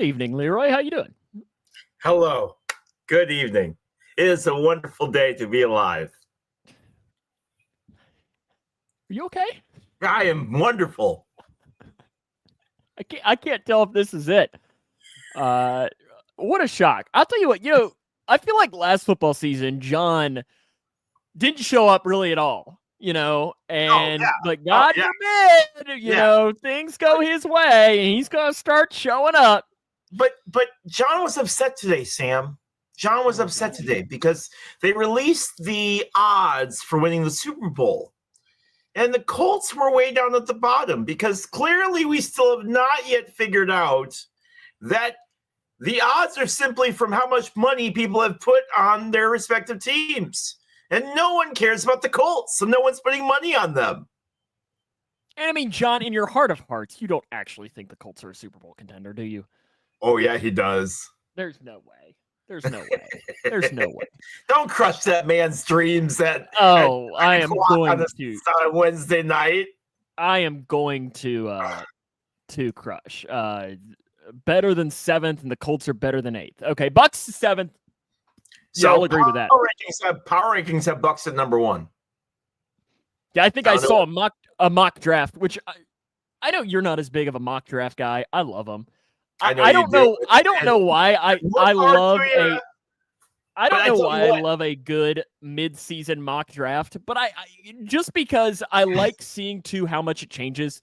Good evening, Leroy. How you doing? Hello. Good evening. It is a wonderful day to be alive. Are you okay? I am wonderful. I can't tell if this is it. What a shock. I'll tell you what, I feel like last football season, John didn't show up really at all, but God forbid, things go his way and he's going to start showing up. But John was upset today, Sam. John was upset today because they released the odds for winning the Super Bowl. And the Colts were way down at the bottom because clearly we still have not yet figured out that the odds are simply from how much money people have put on their respective teams. And no one cares about the Colts, so no one's putting money on them. And I mean, John, in your heart of hearts, you don't actually think the Colts are a Super Bowl contender, do you? Oh, yeah, he does. There's no way. There's no way. There's no way. Don't crush that man's dreams I am going on Wednesday night. I am going to crush. Better than 7th, and the Colts are better than 8th. Okay, Bucks 7th. So I'll agree with that. Power rankings have Bucks at number 1. Yeah, I think I saw a mock draft, which I know you're not as big of a mock draft guy. I love them. I don't know why I love I love a good mid-season mock draft, but I just because I like seeing how much it changes.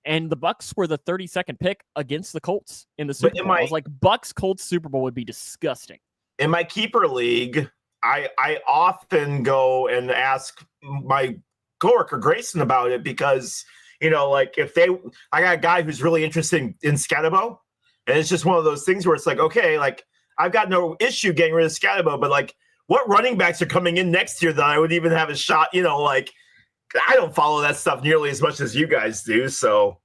And the Bucks were the 32nd pick against the Colts in the Super Bowl. I was like, Bucks Colts Super Bowl would be disgusting. In my keeper league, I often go and ask my coworker Grayson about it because I got a guy who's really interested in Scatabo. And it's just one of those things where it's like, okay, like I've got no issue getting rid of Scatabo, but like what running backs are coming in next year that I would even have a shot, I don't follow that stuff nearly as much as you guys do. So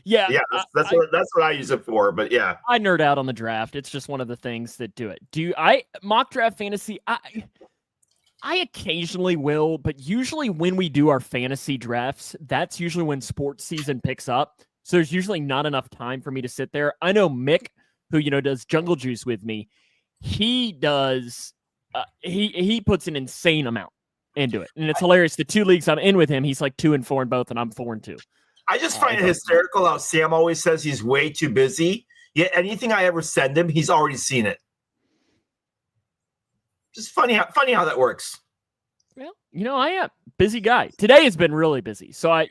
yeah, that's what I use it for. But yeah, I nerd out on the draft. It's just one of the things that do it. Mock draft fantasy? I occasionally will, but usually when we do our fantasy drafts, that's usually when sports season picks up. So there's usually not enough time for me to sit there. I know Mick, who, does Jungle Juice with me, he does, he puts an insane amount into it. And it's hilarious. The 2 leagues I'm in with him, he's like 2-4 in both, and I'm 4-2. I just find it hysterical how Sam always says he's way too busy. Yet anything I ever send him, he's already seen it. Just funny how that works. Well, I am busy guy. Today has been really busy. So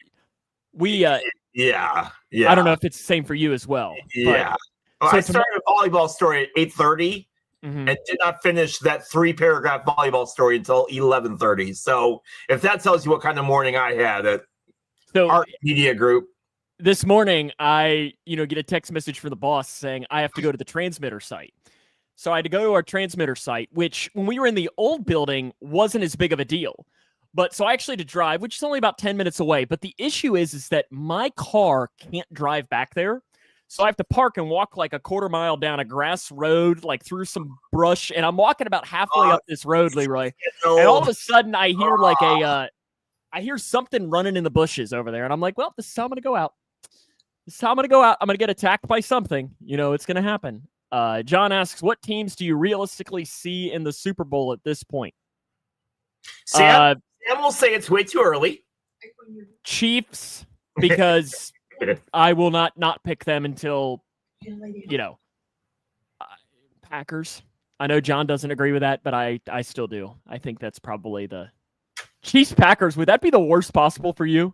Yeah. I don't know if it's the same for you as well. Yeah. I started a volleyball story at 8:30 and did not finish that 3-paragraph volleyball story until 11:30. So if that tells you what kind of morning I had at Art Media Group. This morning, I get a text message from the boss saying I have to go to the transmitter site. So I had to go to our transmitter site, which when we were in the old building wasn't as big of a deal. But so I actually had to drive, which is only about 10 minutes away. But the issue is that my car can't drive back there. So I have to park and walk like a quarter mile down a grass road, like through some brush. And I'm walking about halfway up this road, Leroy. And all of a sudden I hear I hear something running in the bushes over there. And I'm like, well, this is how I'm going to go out. I'm going to get attacked by something. It's going to happen. John asks, what teams do you realistically see in the Super Bowl at this point? Sam will say it's way too early. Chiefs, because I will not pick them until, Packers. I know John doesn't agree with that, but I still do. I think that's probably the Chiefs Packers. Would that be the worst possible for you?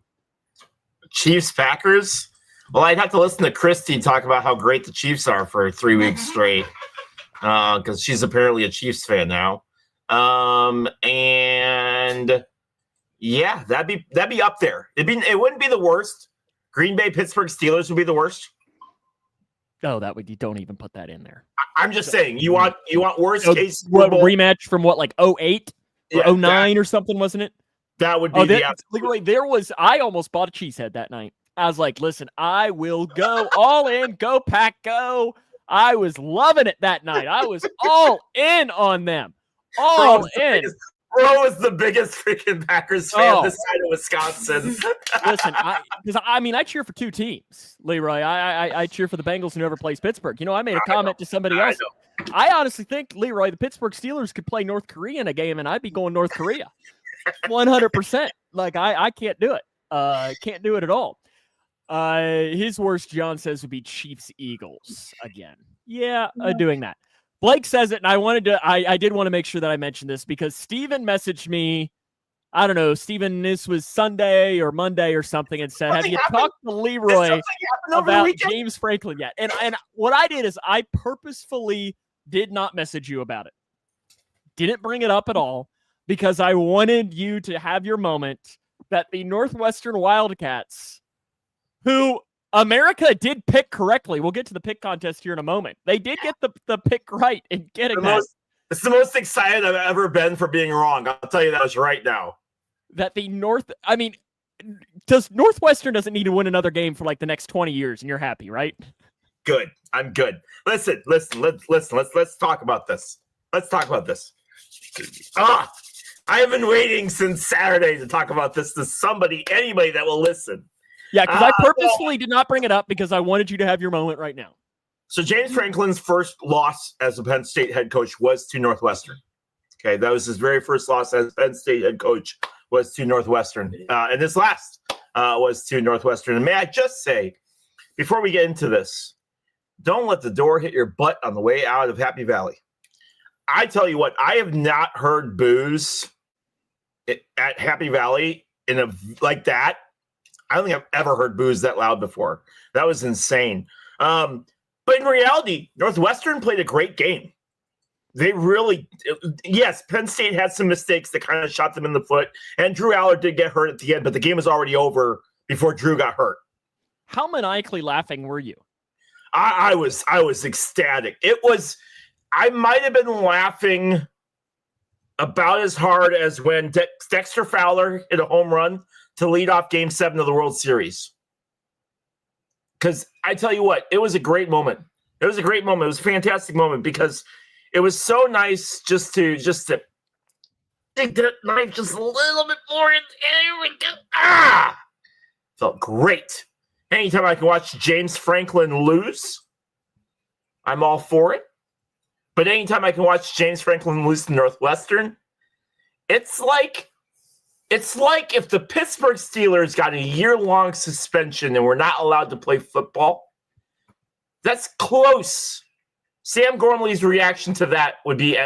Chiefs Packers? Well, I'd have to listen to Christy talk about how great the Chiefs are for 3 weeks straight, because she's apparently a Chiefs fan now. And yeah, that'd be up there. It wouldn't be the worst. Green Bay, Pittsburgh Steelers would be the worst. Oh, you don't even put that in there. I'm just saying, you want worst case rematch from what, like 08 or 09 or something, wasn't it? That would be I almost bought a cheesehead that night. I was like, listen, I will go all in, go Pack, go. I was loving it that night. I was all in on them. All in. Bro is the biggest freaking Packers fan this side of Wisconsin. Listen, I cheer for two teams, Leroy. I cheer for the Bengals and whoever plays Pittsburgh. You know, I made a comment to somebody else. I honestly think, Leroy, the Pittsburgh Steelers could play North Korea in a game, and I'd be going North Korea. 100%. Like, I can't do it. Can't do it at all. His worst, John says, would be Chiefs-Eagles again. Yeah, doing that. Blake says it, and I did want to make sure that I mentioned this because Steven messaged me, I don't know, Steven, this was Sunday or Monday or something, and said, have you talked to Leroy about James Franklin yet? And what I did is I purposefully did not message you about it. Didn't bring it up at all because I wanted you to have your moment that the Northwestern Wildcats, who America did pick correctly. We'll get to the pick contest here in a moment. They did get the pick right in getting that. It's the most excited I've ever been for being wrong. I'll tell you that right now. That Northwestern doesn't need to win another game for like the next 20 years, and you're happy, right? Good. I'm good. Listen. Let's talk about this. Let's talk about this. I have been waiting since Saturday to talk about this to anybody that will listen. Yeah, because I purposefully did not bring it up because I wanted you to have your moment right now. So James Franklin's first loss as a Penn State head coach was to Northwestern. Okay, that was his very first loss as Penn State head coach was to Northwestern. And his last was to Northwestern. And may I just say, before we get into this, don't let the door hit your butt on the way out of Happy Valley. I tell you what, I have not heard boos at Happy Valley like that. I don't think I've ever heard boos that loud before. That was insane. But in reality, Northwestern played a great game. They really, yes, Penn State had some mistakes that kind of shot them in the foot. And Drew Allard did get hurt at the end, but the game was already over before Drew got hurt. How maniacally laughing were you? I was ecstatic. I might have been laughing about as hard as when Dexter Fowler hit a home run to lead off Game 7 of the World Series. Because I tell you what, it was a great moment. It was a great moment. It was a fantastic moment because it was so nice just to dig that knife just a little bit more. And there we go. Felt great. Anytime I can watch James Franklin lose, I'm all for it. But anytime I can watch James Franklin lose to Northwestern, it's like if the Pittsburgh Steelers got a year-long suspension and were not allowed to play football. That's close. Sam Gormley's reaction to that would be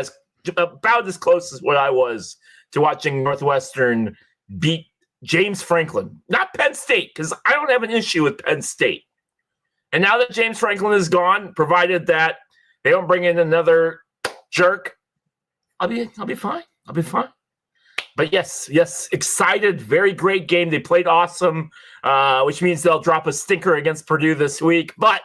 about as close as what I was to watching Northwestern beat James Franklin. Not Penn State, because I don't have an issue with Penn State. And now that James Franklin is gone, provided that they don't bring in another jerk, I'll be fine. I'll be fine. But yes, excited. Very great game. They played awesome, which means they'll drop a stinker against Purdue this week. But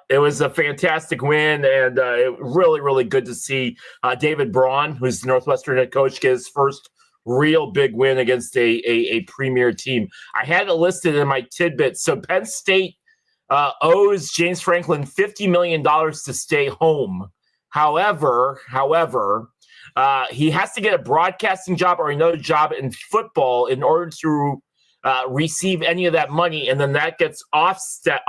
it was a fantastic win, and really, really good to see David Braun, who's the Northwestern head coach, get his first real big win against a premier team. I had it listed in my tidbits. So Penn State owes James Franklin $50 million to stay home. However, he has to get a broadcasting job or another job in football in order to receive any of that money, and then that gets offset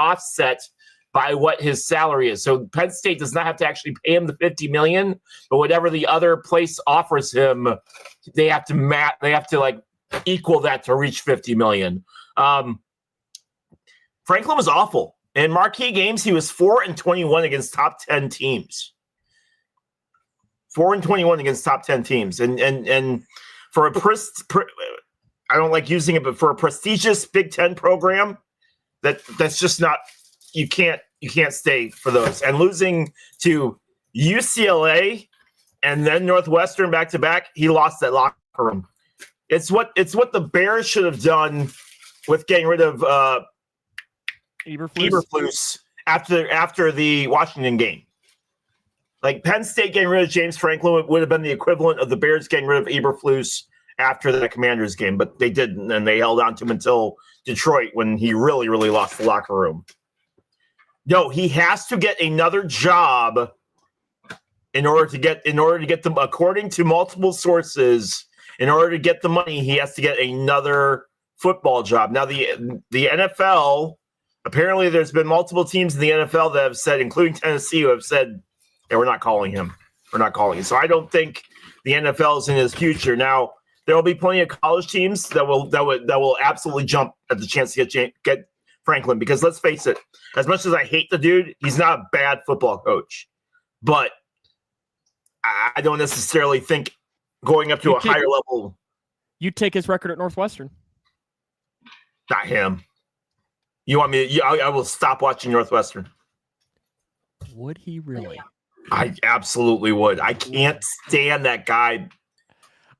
by what his salary is. So Penn State does not have to actually pay him the $50 million, but whatever the other place offers him, they have to like equal that to reach $50 million. Franklin was awful. In marquee games, he was 4-21 against top 10 teams. 4-21 against top 10 teams. And for I don't like using it, but for a prestigious Big Ten program, that's just not, you can't stay for those. And losing to UCLA and then Northwestern back to back, he lost that locker room. It's what the Bears should have done with getting rid of Eberflus after the Washington game. Like Penn State getting rid of James Franklin would have been the equivalent of the Bears getting rid of Eberflus after the Commanders game, but they didn't, and they held on to him until Detroit when he really, really lost the locker room. No, he has to get another job in order to get them, according to multiple sources, in order to get the money, he has to get another football job. Now, the NFL, apparently there's been multiple teams in the NFL that have said, including Tennessee, who have said, "Yeah, we're not calling him. We're not calling him." So I don't think the NFL is in his future. Now, there will be plenty of college teams that will absolutely jump at the chance to get Franklin, because let's face it, as much as I hate the dude, he's not a bad football coach. But I don't necessarily think going up to a higher level. You take his record at Northwestern. Not him. You want me? I will stop watching Northwestern. Would he really? I absolutely would. I can't stand that guy.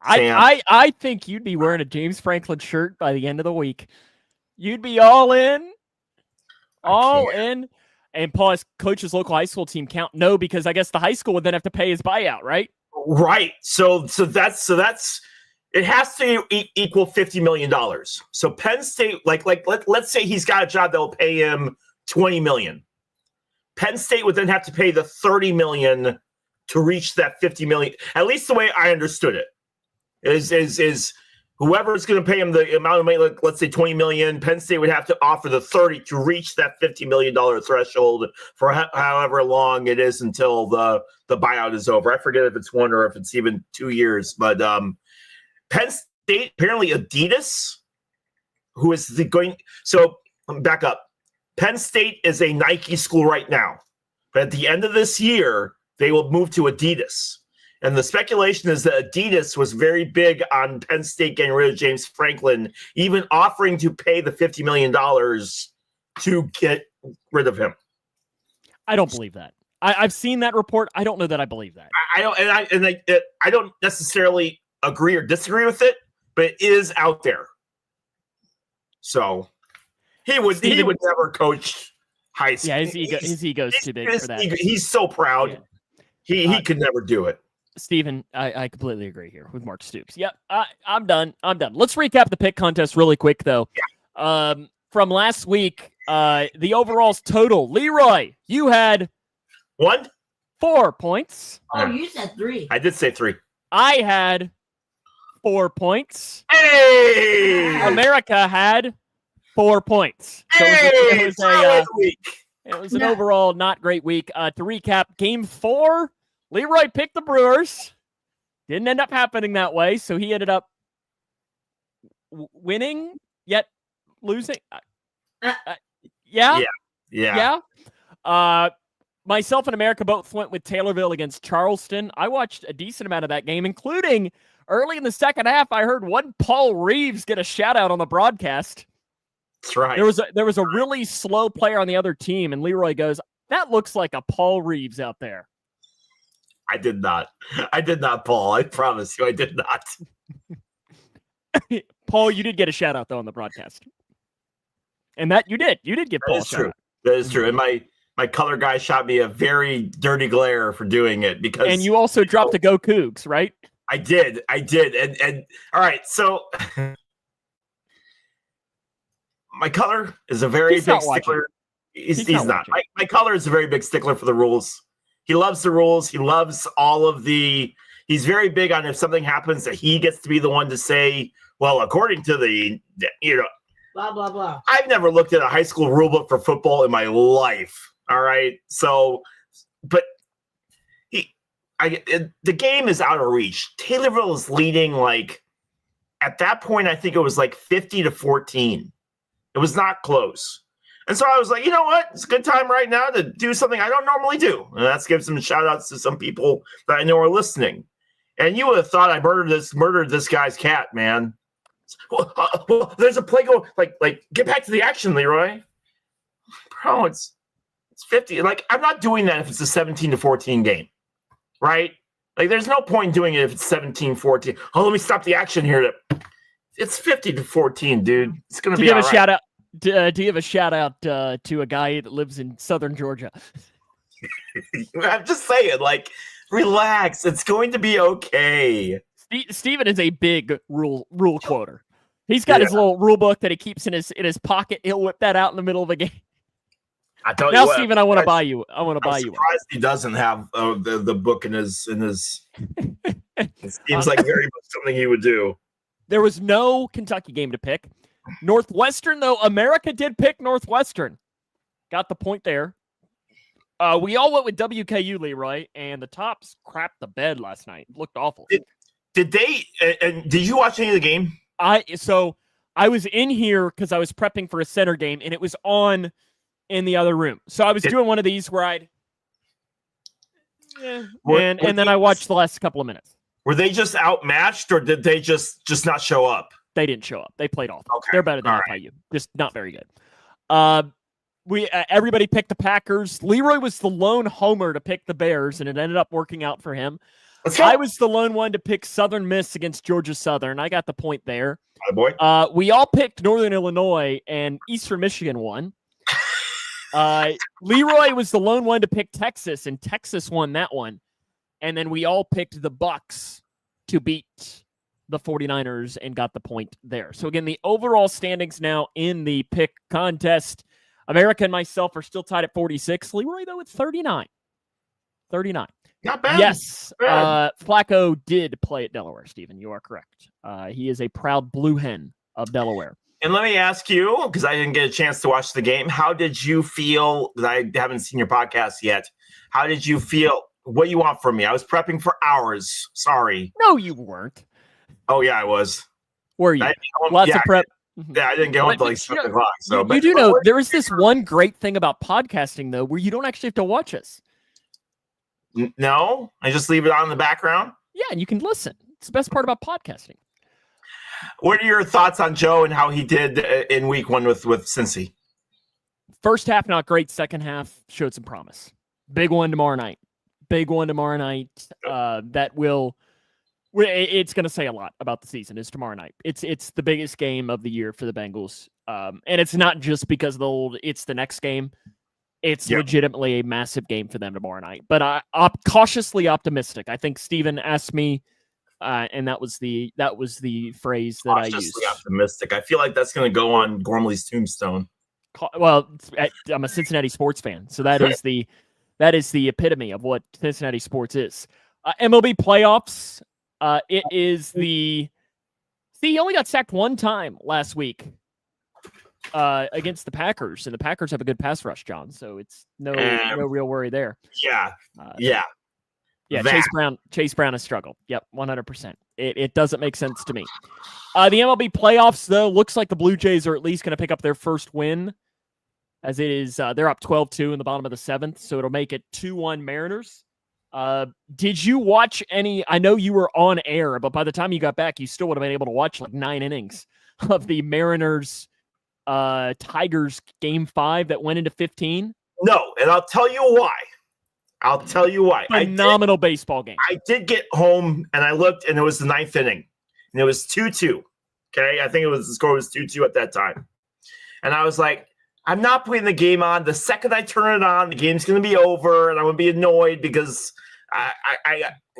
I think you'd be wearing a James Franklin shirt by the end of the week. You'd be all in. All in. And Paul, coach's local high school team count? No, because I guess the high school would then have to pay his buyout, right? Right. So that's it has to equal $50 million. So Penn State, let's say he's got a job that will pay him $20 million. Penn State would then have to pay the $30 million to reach that $50 million. At least the way I understood it is whoever is going to pay him the amount of money, let's say $20 million, Penn State would have to offer the 30 to reach that $50 million threshold for however long it is until the buyout is over. I forget if it's 1 or if it's even 2 years, but Penn State, apparently Adidas, who is so back up. Penn State is a Nike school right now, but at the end of this year, they will move to Adidas. And the speculation is that Adidas was very big on Penn State getting rid of James Franklin, even offering to pay the $50 million to get rid of him. I don't believe that. I've seen that report. I don't know that I believe that. I don't necessarily agree or disagree with it, but it is out there. So he would never coach high school. Yeah, his ego's too big for that. He's so proud. Yeah. He could never do it. Steven, I completely agree here with Mark Stoops. Yep, I'm done. Let's recap the pick contest really quick, though. Yeah. From last week, the overalls total. Leroy, you had 4 points. Oh, you said 3. I did say 3. I had 4 points. Hey! America had 4 points. So it was an overall not great week. To recap, game 4, Leroy picked the Brewers. Didn't end up happening that way, so he ended up winning, yet losing. Yeah. Myself and America both went with Taylorville against Charleston. I watched a decent amount of that game, including early in the second half. I heard one Paul Reeves get a shout out on the broadcast. That's right. There was a really slow player on the other team, and Leroy goes, "That looks like a Paul Reeves out there." I did not, Paul. I promise you, I did not. Paul, you did get a shout out though on the broadcast, and that you did give Paul a shout out. That is true. And my color guy shot me a very dirty glare for doing it because. And you also dropped a Go Cougs, right? I did. And all right, so. My color is a very big stickler. He's not. My color is a very big stickler for the rules. He loves the rules. He loves all of the. He's very big on if something happens that he gets to be the one to say, well, according to the, blah, blah, blah. I've never looked at a high school rule book for football in my life. All right. So, but the game is out of reach. Taylorville is leading at that point, I think it was 50-14. It was not close. And so I was like, you know what? It's a good time right now to do something I don't normally do. And that's give some shout outs to some people that I know are listening. And you would have thought I murdered this guy's cat, man. Well, there's a play going, get back to the action, Leroy. Bro, it's 50. I'm not doing that if it's a 17-14 game, right? There's no point in doing it if it's 17-14. Oh, let me stop the action here. It's 50-14, dude. It's going to be all right. Shout out. Do you have a shout out to a guy that lives in southern Georgia? I'm just saying, relax. It's going to be okay. Steven is a big rule quoter. He's got his little rule book that he keeps in his pocket. He'll whip that out in the middle of a game. I tell now, you what, Steven, I want to buy you. I want to buy you one. Surprised he doesn't have the book in his. It seems like very much something he would do. There was no Kentucky game to pick. Northwestern, though, America did pick Northwestern. Got the point there. We all went with WKU, Leroy, and the Tops crapped the bed last night. It looked awful. Did they? And did you watch any of the game? So I was in here because I was prepping for a center game, and it was on in the other room. So I was doing one of these where I'd and then I watched the last couple of minutes. Were they just outmatched, or did they just not show up? They didn't show up. They played awful. Okay. They're better than FIU. Just not very good. Everybody picked the Packers. Leroy was the lone homer to pick the Bears, and it ended up working out for him. I was the lone one to pick Southern Miss against Georgia Southern. I got the point there. Hi, boy. We all picked Northern Illinois, and Eastern Michigan won. Leroy was the lone one to pick Texas, and Texas won that one. And then we all picked the Bucks to beat the 49ers and got the point there. So again, the overall standings now in the pick contest, America and myself are still tied at 46. Leroy, though, it's 39. 39. Not bad. Yes. Flacco did play at Delaware, Stephen. You are correct. He is a proud blue hen of Delaware. And let me ask you, because I didn't get a chance to watch the game, how did you feel? Because I haven't seen your podcast yet. How did you feel? What do you want from me? I was prepping for hours. Sorry. No, you weren't. Oh, yeah, I was. Were you? Lots of prep. Yeah, I didn't get home until like 7 o'clock. So, you do know there is this one great thing about podcasting, though, where you don't actually have to watch us. No? I just leave it on in the background? Yeah, and you can listen. It's the best part about podcasting. What are your thoughts on Joe and how he did in week one with Cincy? First half, not great. Second half, showed some promise. Big one tomorrow night. That will... It's going to say a lot about the season. Is tomorrow night. It's the biggest game of the year for the Bengals, and it's not just because of it's the next game. It's legitimately a massive game for them tomorrow night. But I'm cautiously optimistic. I think Steven asked me, and that was the phrase that I used. Cautiously optimistic. I feel like that's going to go on Gormley's tombstone. Well, I'm a Cincinnati sports fan, so that is the epitome of what Cincinnati sports is. MLB playoffs. It is he only got sacked one time last week against the Packers, and the Packers have a good pass rush, John. So it's no real worry there. Yeah. Chase Brown has struggled. Yep, 100%. It doesn't make sense to me. The MLB playoffs, though, looks like the Blue Jays are at least going to pick up their first win, as it is they're up 12-2 in the bottom of the seventh, so it'll make it 2-1 Mariners. Did you watch any? I know you were on air, but by the time you got back, you still would have been able to watch like 9 innings of the Mariners Tigers game 5 that went into 15. No, and I'll tell you why. Phenomenal baseball game. I did get home and I looked, and it was the 9th inning, and it was 2-2. Okay, I think the score was 2-2 at that time, and I was like, I'm not putting the game on. The second I turn it on, the game's going to be over, and I'm going to be annoyed because I'm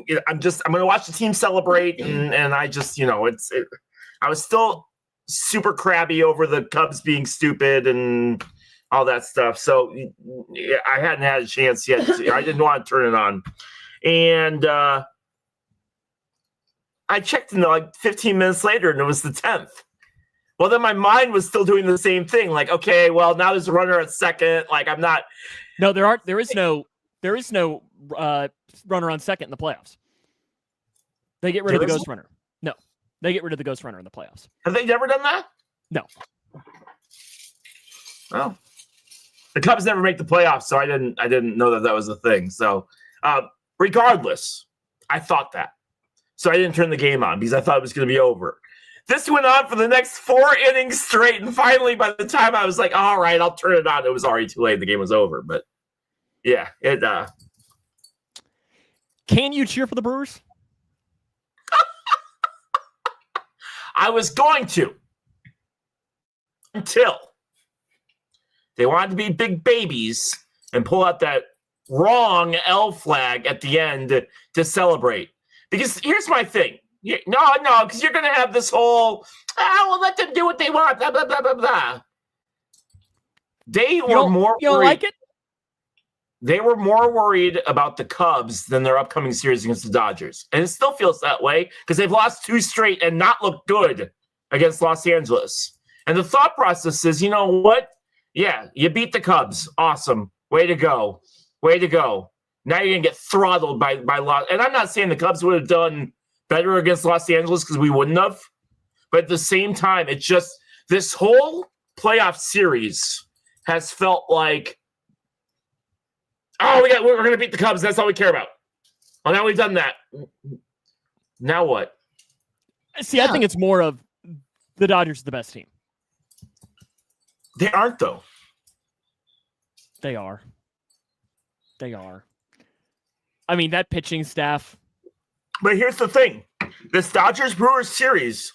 going to watch the team celebrate, and I just, I was still super crabby over the Cubs being stupid and all that stuff. So I hadn't had a chance yet. I didn't want to turn it on, and I checked in like 15 minutes later, and it was the 10th. Well, then my mind was still doing the same thing. Like, okay, well, now there's a runner at second. Like, I'm not. No, there is no runner on second in the playoffs. They get rid of the ghost runner. No, they get rid of the ghost runner in the playoffs. Have they never done that? No. Well, the Cubs never make the playoffs, so I didn't know that was a thing. So, regardless, I thought that. So I didn't turn the game on because I thought it was going to be over. This went on for the next 4 innings straight, and finally, by the time I was like, all right, I'll turn it on, it was already too late. The game was over. But, yeah, it Can you cheer for the Brewers? I was going to. Until they wanted to be big babies and pull out that wrong L flag at the end to celebrate. Because here's my thing. No, because you're going to have this whole, we'll let them do what they want, blah, blah, blah, blah, blah. They were more You don't like it? they were more worried about the Cubs than their upcoming series against the Dodgers. And it still feels that way because they've lost 2 straight and not looked good against Los Angeles. And the thought process is, you know what? Yeah, you beat the Cubs. Awesome. Way to go. Way to go. Now you're going to get throttled by Los. And I'm not saying the Cubs would have done better against Los Angeles because we wouldn't have. But at the same time, it's just this whole playoff series has felt like, oh, we're going to beat the Cubs. That's all we care about. Well, now we've done that. Now what? See, I think it's more of the Dodgers are the best team. They aren't, though. They are. They are. I mean, that pitching staff. But here's the thing. This Dodgers-Brewers series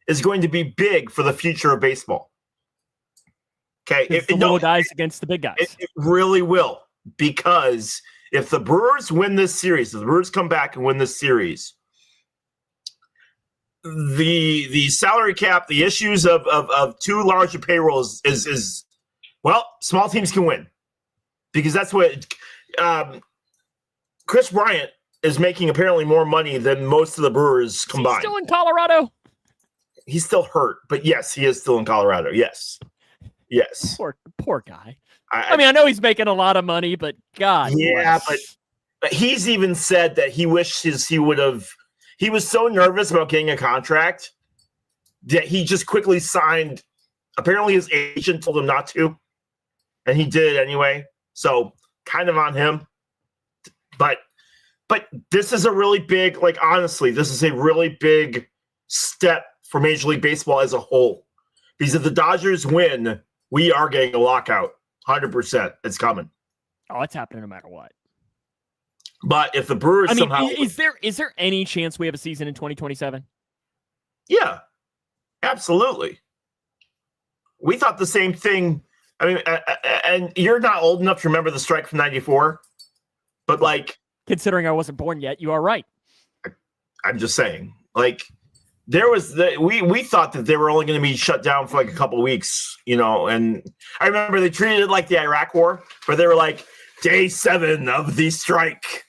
is going to be big for the future of baseball. Okay? It's the little guys against the big guys. It really will. Because if the Brewers win this series, if the Brewers come back and win this series, the salary cap, the issues of too large a payrolls is well, small teams can win. Because that's what Chris Bryant is making apparently more money than most of the Brewers combined. He's still in Colorado? He's still hurt, but yes, he is still in Colorado. Yes. Poor guy. I mean, I know he's making a lot of money, but God. Yeah, but he's even said that he wishes he would have. He was so nervous about getting a contract that he just quickly signed. Apparently, his agent told him not to, and he did it anyway. So, kind of on him. But this is a really big, like, honestly, this is a really big step for Major League Baseball as a whole. Because if the Dodgers win, we are getting a lockout. 100%. It's coming. Oh, it's happening no matter what. But if the Brewers somehow... Is there any chance we have a season in 2027? Yeah, absolutely. We thought the same thing. I mean, and you're not old enough to remember the strike from 94, but like... Considering I wasn't born yet, you are right. I'm just saying. Like, there was... we thought that they were only going to be shut down for like a couple of weeks, you know, and I remember they treated it like the Iraq War, where they were like, day 7 of the strike.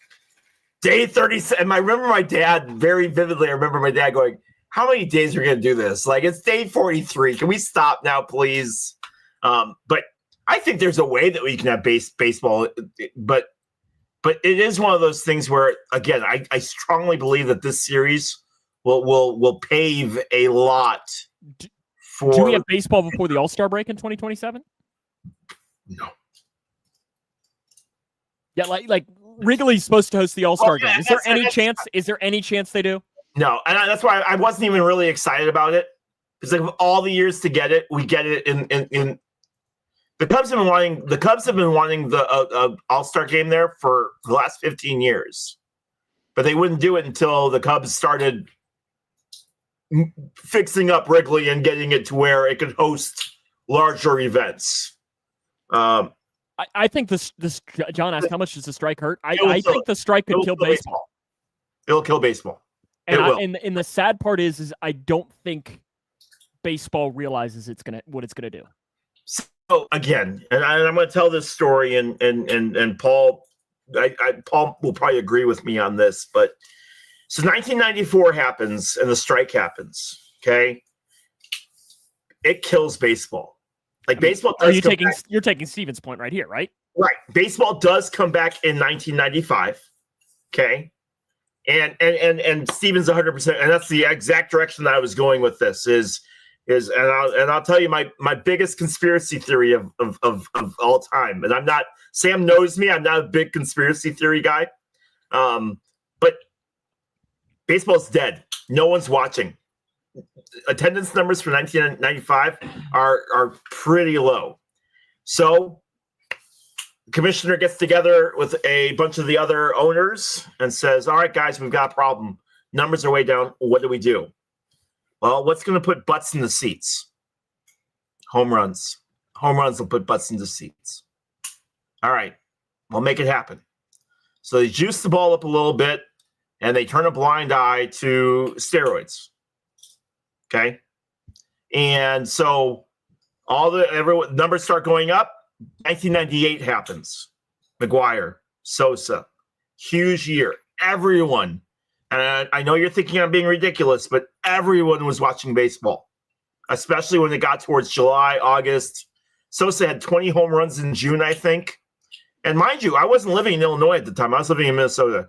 Day 37. And I remember my dad very vividly. I remember my dad going, how many days are we going to do this? Like, it's day 43. Can we stop now, please? But I think there's a way that we can have baseball. But it is one of those things where, again, I strongly believe that this series will pave a lot for... Do we have baseball before the All-Star break in 2027? No. Yeah, like Wrigley's supposed to host the All-Star game. Is there any chance? Is there any chance they do? No, and that's why I wasn't even really excited about it. It's like all the years to get it, we get it in. The Cubs have been wanting the All-Star game there for the last 15 years, but they wouldn't do it until the Cubs started fixing up Wrigley and getting it to where it could host larger events. I think this John asked how much does the strike hurt? I think the strike could kill baseball. It'll kill baseball. And the sad part is I don't think baseball realizes what it's gonna do. So again, and I'm going to tell this story, and Paul, Paul will probably agree with me on this, but so 1994 happens and the strike happens. Okay, it kills baseball. Like baseball. You're taking Steven's point right here, right? Right. Baseball does come back in 1995. Okay. And Steven's 100%, and that's the exact direction that I was going with this and I'll tell you my biggest conspiracy theory of all time. And Sam knows me, I'm not a big conspiracy theory guy. But baseball's dead. No one's watching. Attendance numbers for 1995 are pretty low. So the commissioner gets together with a bunch of the other owners and says, all right, guys, we've got a problem. Numbers are way down. What do we do? Well, what's going to put butts in the seats? Home runs. Home runs will put butts in the seats. All right, we'll make it happen. So they juice the ball up a little bit, and they turn a blind eye to steroids. Okay? And so numbers start going up. 1998 happens. McGuire, Sosa, huge year. Everyone, and I know you're thinking I'm being ridiculous, but everyone was watching baseball, especially when it got towards July, August. Sosa had 20 home runs in June, I think. And mind you, I wasn't living in Illinois at the time. I was living in Minnesota.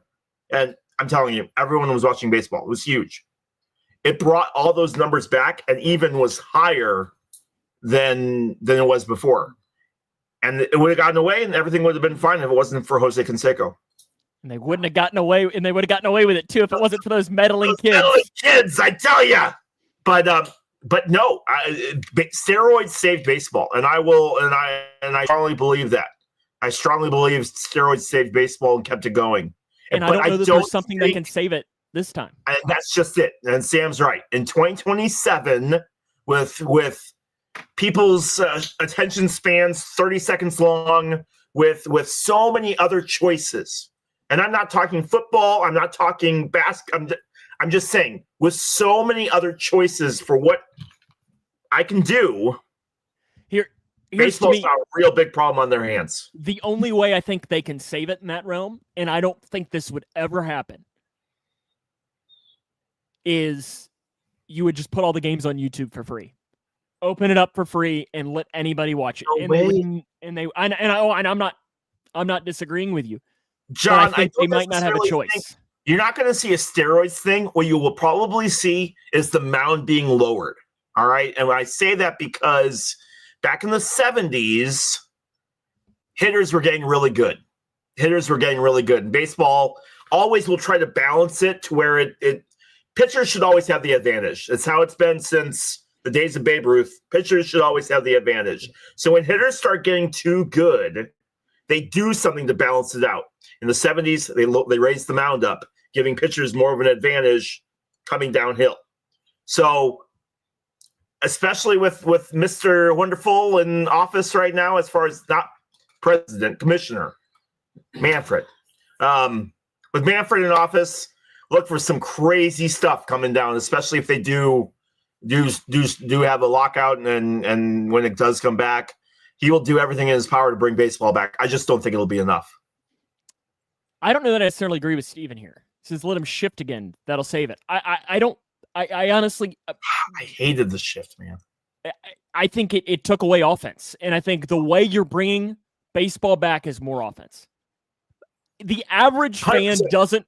And I'm telling you, everyone was watching baseball. It was huge. It brought all those numbers back and even was higher than it was before. And it would have gotten away, and everything would have been fine if it wasn't for Jose Canseco. And they wouldn't have gotten away, and they would have gotten away with it too if it wasn't for those meddling kids. Meddling kids, I tell you. But no, steroids saved baseball, and I strongly believe that. I strongly believe steroids saved baseball and kept it going. And I don't know that there's something that can save it this time. And that's just it. And Sam's right. In 2027, with people's attention spans 30 seconds long, with so many other choices, and I'm not talking football, I'm not talking basketball, I'm just saying, with so many other choices for what I can do, baseball's got a real big problem on their hands. The only way I think they can save it in that realm, and I don't think this would ever happen, is you would just put all the games on YouTube for free. Open it up for free and let anybody watch it. I'm not disagreeing with you. John, I think they might not have a choice. You're not going to see a steroids thing. What you will probably see is the mound being lowered. All right. And I say that because back in the 70s, hitters were getting really good. And baseball always will try to balance it to where it pitchers should always have the advantage. That's how it's been since the days of Babe Ruth. Pitchers should always have the advantage. So when hitters start getting too good, they do something to balance it out. In the 70s, they raised the mound up, giving pitchers more of an advantage coming downhill. So especially with Mr. Wonderful in office right now, as far as not president, commissioner, Manfred. With Manfred in office, look for some crazy stuff coming down, especially if they do have a lockout, and when it does come back, he will do everything in his power to bring baseball back. I just don't think it'll be enough. I don't know that I necessarily agree with Steven here. He says let him shift again. That'll save it. I honestly... I hated the shift, man. I think it took away offense. And I think the way you're bringing baseball back is more offense. The average fan 100%. doesn't...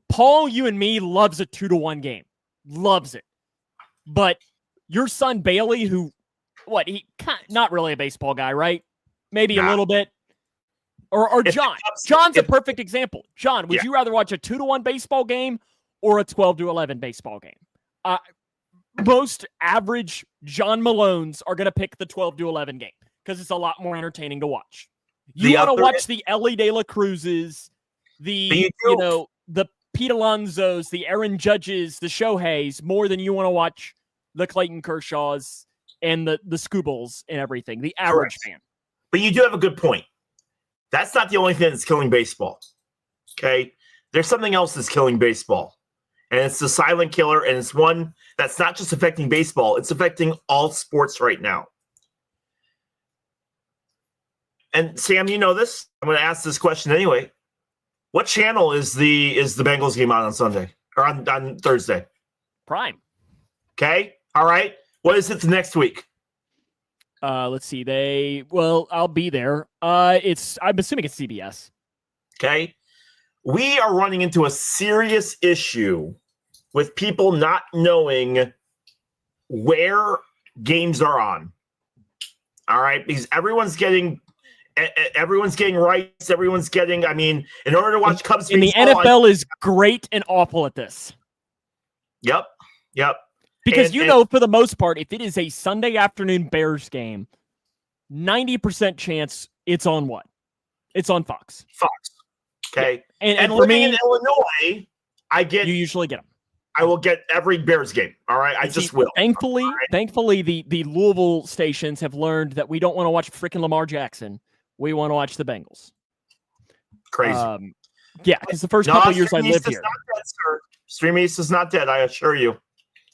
Paul, you and me, loves a 2-1 game. Loves it. But your son Bailey, who... not really a baseball guy, right? Maybe a little bit. Or John. John's a perfect example. John, would you rather watch a 2-1 baseball game or a 12-11 baseball game? Most average John Malones are going to pick the 12-11 game because it's a lot more entertaining to watch. You want to watch the Ellie De La Cruzes, the Pete Alonsos, the Aaron Judges, the Shoheis, more than you want to watch the Clayton Kershaws and the Scoobles and everything, the average fan. But you do have a good point. That's not the only thing that's killing baseball. Okay? There's something else that's killing baseball. And it's the silent killer, and it's one that's not just affecting baseball, it's affecting all sports right now. And Sam, you know this. I'm going to ask this question anyway. What channel is the Bengals game on Sunday or on Thursday? Prime. Okay. All right. What is it the next week? Let's see. I'll be there. I'm assuming it's CBS. Okay. We are running into a serious issue with people not knowing where games are on. All right, because everyone's getting rights. Everyone's getting. I mean, in order to watch Cubs baseball, and the NFL is great and awful at this. Yep. Because for the most part, if it is a Sunday afternoon Bears game, 90% chance it's on what? It's on Fox. Okay. Yeah. And for living me, in Illinois, you usually get them. I will get every Bears game. All right. I just will. Thankfully, the Louisville stations have learned that we don't want to watch freaking Lamar Jackson. We want to watch the Bengals. Crazy. Yeah, because the first couple of years I lived here. Not dead, sir. Stream East is not dead, I assure you.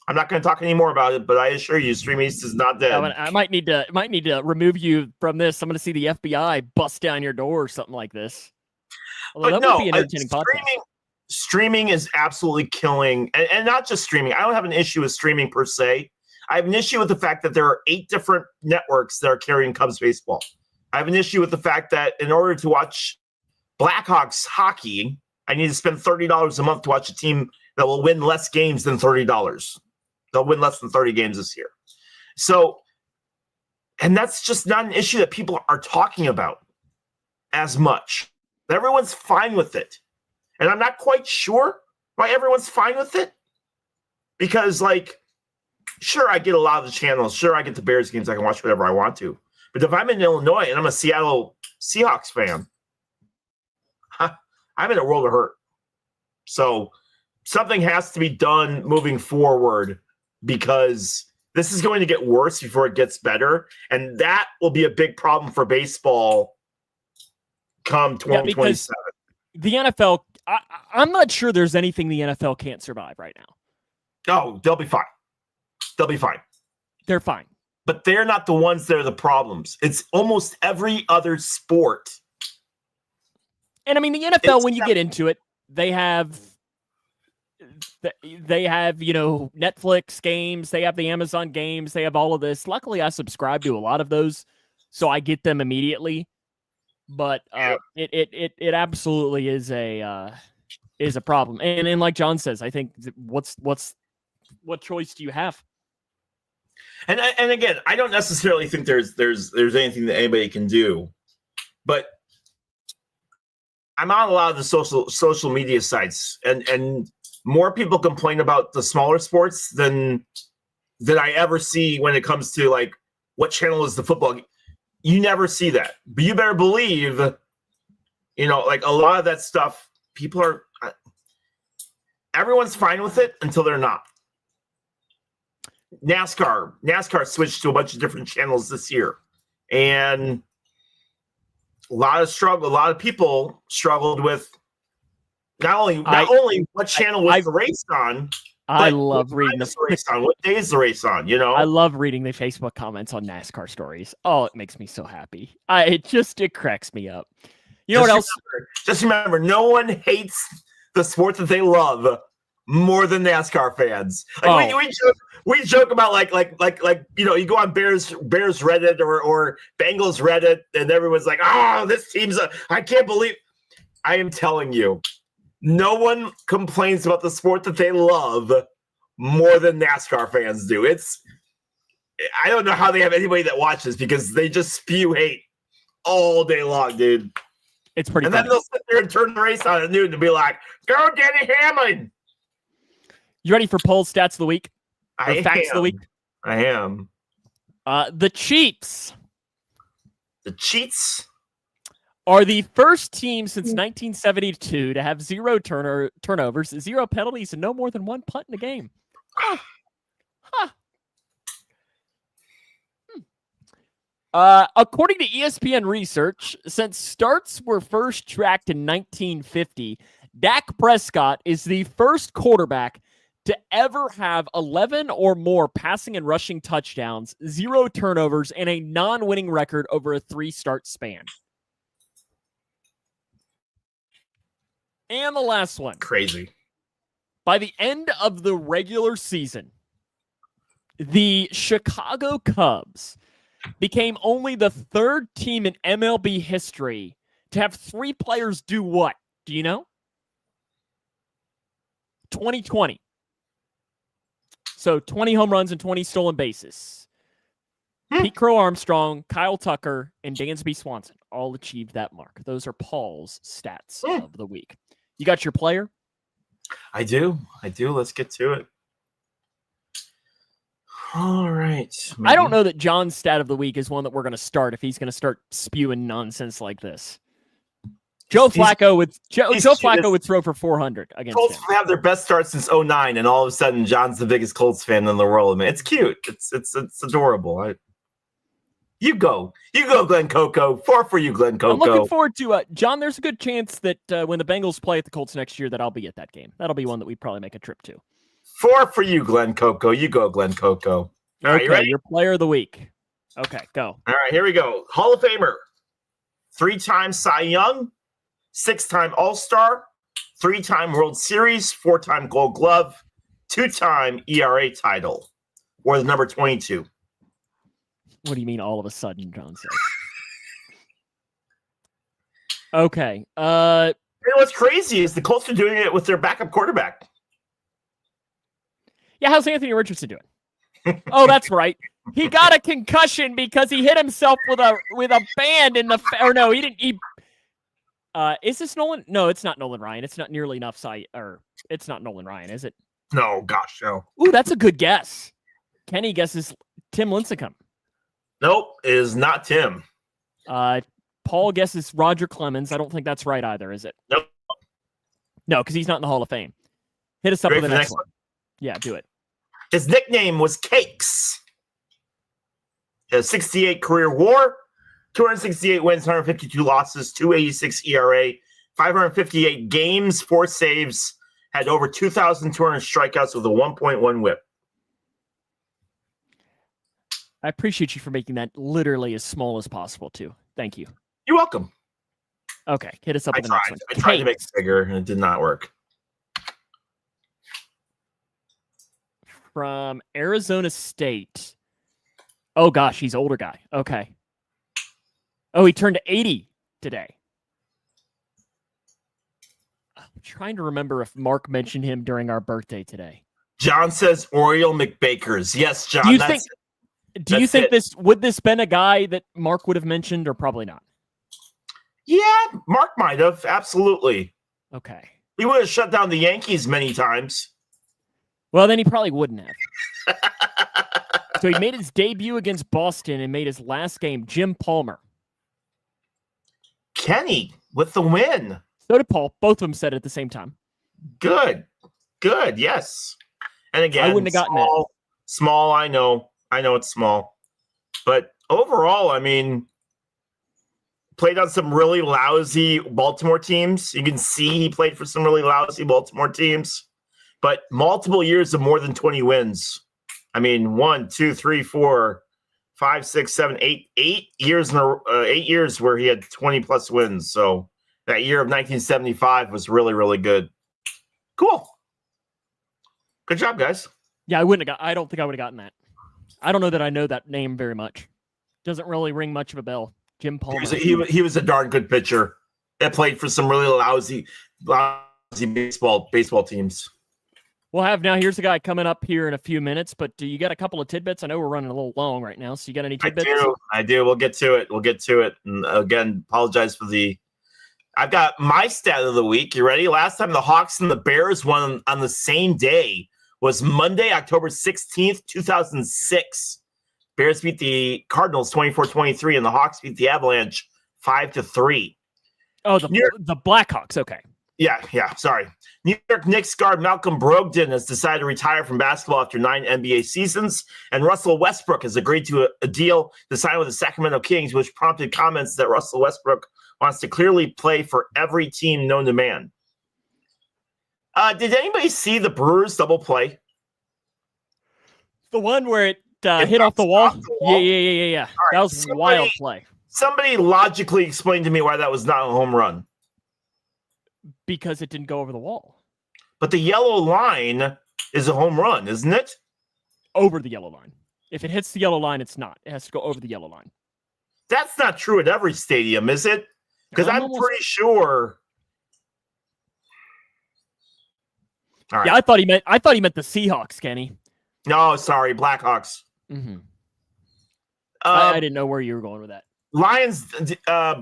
I'm not going to talk any more about it, but I assure you, Stream East is not dead. I might need to remove you from this. I'm going to see the FBI bust down your door or something like this. Although that would be an entertaining podcast. Streaming is absolutely killing, and not just streaming. I don't have an issue with streaming per se. I have an issue with the fact that there are 8 different networks that are carrying Cubs baseball. I have an issue with the fact that in order to watch Blackhawks hockey, I need to spend $30 a month to watch a team that will win less games than $30. They'll win less than 30 games this year. So, and that's just not an issue that people are talking about as much. Everyone's fine with it. And I'm not quite sure why everyone's fine with it. Because, like, sure, I get a lot of the channels. Sure, I get the Bears games. I can watch whatever I want to. But if I'm in Illinois and I'm a Seattle Seahawks fan, I'm in a world of hurt. So something has to be done moving forward because this is going to get worse before it gets better. And that will be a big problem for baseball come 2027. The NFL, I'm not sure there's anything the NFL can't survive right now. Oh, they'll be fine. They'll be fine. They're fine. But they're not the ones that are the problems. It's almost every other sport. And I mean, the NFL, when you get into it, they have, Netflix games. They have the Amazon games. They have all of this. Luckily, I subscribe to a lot of those, so I get them immediately. But it absolutely is a problem. And like John says, I think what choice do you have? And again, I don't necessarily think there's anything that anybody can do, but I'm on a lot of the social media sites, and more people complain about the smaller sports than I ever see when it comes to like what channel is the football. You never see that, but you better believe, like a lot of that stuff, everyone's fine with it until they're not. NASCAR switched to a bunch of different channels this year, and a lot of people struggled with not only what channel was the race on. I love reading the race on. What day is the race on? I love reading the Facebook comments on NASCAR stories. Oh, it makes me so happy. It cracks me up. You know what else? Just remember, no one hates the sport that they love more than NASCAR fans. Like we joke about like you go on Bears Reddit or Bengals Reddit, and everyone's like, "Oh, this team's I can't believe." I am telling you, no one complains about the sport that they love more than NASCAR fans do. I don't know how they have anybody that watches because they just spew hate all day long, dude. It's pretty. And then they'll sit there and turn the race on at noon and be like, "Go Denny Hamlin." You ready for poll stats of the week? Facts of the week? I am. The Chiefs. The Cheats are the first team since 1972 to have 0 turnovers, 0 penalties, and no more than 1 punt in a game. According to ESPN research, since starts were first tracked in 1950, Dak Prescott is the first quarterback to ever have 11 or more passing and rushing touchdowns, 0 turnovers, and a non-winning record over a 3-start span. And the last one. Crazy. By the end of the regular season, the Chicago Cubs became only the 3rd team in MLB history to have 3 players do what? Do you know? 2020. So 20 home runs and 20 stolen bases. Pete Crow Armstrong, Kyle Tucker, and Dansby Swanson all achieved that mark. Those are Paul's stats of the week. You got your player? I do. Let's get to it. All right. I don't know that John's stat of the week is one that we're going to start if he's going to start spewing nonsense like this. Joe Flacco would throw for 400 against Colts him. Have their best start since 2009, and all of a sudden John's the biggest Colts fan in the world. I mean, it's cute. It's adorable. You go, Glenn Coco. 4 for you, Glenn Coco. I'm looking forward to John. There's a good chance that when the Bengals play at the Colts next year, that I'll be at that game. That'll be one that we probably make a trip to. 4 for you, Glenn Coco. You go, Glenn Coco. All right, Okay, you ready? your player of the week. Okay, go. All right, here we go. Hall of Famer, 3-time Cy Young, 6-time All-Star, 3-time World Series, 4-time Gold Glove, 2-time ERA title, or the number 22. What do you mean all of a sudden, John says? Okay. And what's crazy is the Colts are doing it with their backup quarterback. Yeah, how's Anthony Richardson doing? Oh, that's right. He got a concussion because he hit himself with a band in the or no, he didn't. Is this Nolan? No, it's not Nolan Ryan. It's not nearly enough it's not Nolan Ryan, is it? No, gosh, no. Ooh, that's a good guess. Kenny guesses Tim Lincecum. Nope, it is not Tim. Paul guesses Roger Clemens. I don't think that's right either, is it? Nope. No, because he's not in the Hall of Fame. Hit us up Ready with the for next one. Yeah, do it. His nickname was Cakes. He has 68 career WAR, 268 wins, 152 losses, 286 ERA, 558 games, 4 saves, had over 2,200 strikeouts with a 1.1 whip. I appreciate you for making that literally as small as possible, too. Thank you. You're welcome. Okay, hit us up with the next one. I tried to make it bigger, and it did not work. From Arizona State. Oh, gosh, he's an older guy. Okay. Oh, he turned 80 today. I'm trying to remember if Mark mentioned him during our birthday today. John says Oriole McBakers. Yes, John. Do you think would this been a guy that Mark would have mentioned or probably not? Yeah, Mark might have. Absolutely. Okay. He would have shut down the Yankees many times. Well, then he probably wouldn't have. So he made his debut against Boston and made his last game Jim Palmer. Kenny with the win. So did Paul. Both of them said it at the same time. Good. Yes. And again, I wouldn't have gotten it. Small, I know it's small. But overall, I mean, played on some really lousy Baltimore teams. You can see he played for some really lousy Baltimore teams. But multiple years of more than 20 wins. I mean, 1, 2, 3, 4, 5, 6, 7, 8 years in 8 years where he had 20 plus wins. So that year of 1975 was really, really good. Cool. Good job, guys. Yeah, I don't think I would have gotten that. I don't know that I know that name very much. Doesn't really ring much of a bell. Jim Palmer. He was a darn good pitcher that played for some really lousy baseball teams. We'll have now. Here's a guy coming up here in a few minutes, but do you got a couple of tidbits? I know we're running a little long right now, so you got any tidbits? I do. We'll get to it. And again, apologize for I've got my stat of the week. You ready? Last time the Hawks and the Bears won on the same day was Monday, October 16th, 2006. Bears beat the Cardinals 24-23, and the Hawks beat the Avalanche 5-3. Oh, the Blackhawks. Okay. Yeah. Sorry. New York Knicks guard Malcolm Brogdon has decided to retire from basketball after 9 NBA seasons, and Russell Westbrook has agreed to a deal to sign with the Sacramento Kings, which prompted comments that Russell Westbrook wants to clearly play for every team known to man. Did anybody see the Brewers double play? The one where it hit off the wall? Yeah. Right, that was a wild play. Somebody logically explained to me why that was not a home run. Because it didn't go over the wall. But the yellow line is a home run, isn't it? Over the yellow line. If it hits the yellow line, it's not. It has to go over the yellow line. That's not true at every stadium, is it? Because I'm pretty sure. All right. Yeah, I thought he meant the Seahawks, Kenny. No, sorry, Blackhawks. Mm-hmm. I didn't know where you were going with that. Lions'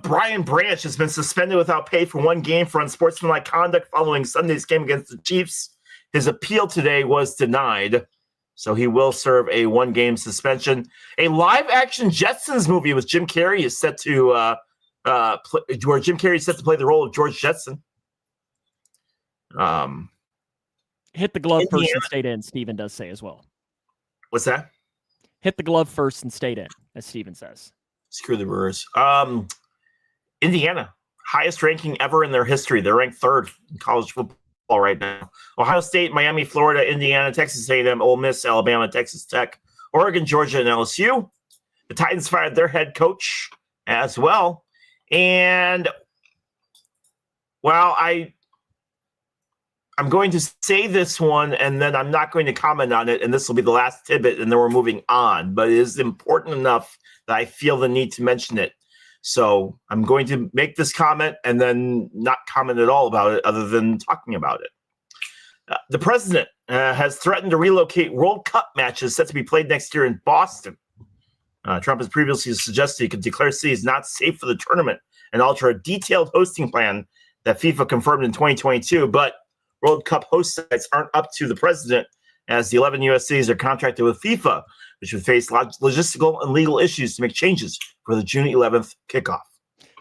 Brian Branch has been suspended without pay for 1 game for unsportsmanlike conduct following Sunday's game against the Chiefs. His appeal today was denied, so he will serve a 1-game suspension. A live-action Jetsons movie with Jim Carrey is set to where Jim Carrey is set to play the role of George Jetson. Hit the glove first and stayed in, Steven does say as well. What's that? Hit the glove first and stayed in, as Steven says. Screw the Brewers. Indiana, highest ranking ever in their history. They're ranked 3rd in college football right now. Ohio State, Miami, Florida, Indiana, Texas A&M, Ole Miss, Alabama, Texas Tech, Oregon, Georgia, and LSU. The Titans fired their head coach as well. And, well, I'm going to say this one, and then I'm not going to comment on it, and this will be the last tidbit, and then we're moving on. But it is important enough that I feel the need to mention it. So I'm going to make this comment and then not comment at all about it other than talking about it. The president has threatened to relocate World Cup matches set to be played next year in Boston. Trump has previously suggested he could declare cities not safe for the tournament and alter a detailed hosting plan that FIFA confirmed in 2022. But World Cup host sites aren't up to the president, as the 11 U.S. cities are contracted with FIFA, which would face logistical and legal issues to make changes for the June 11th kickoff.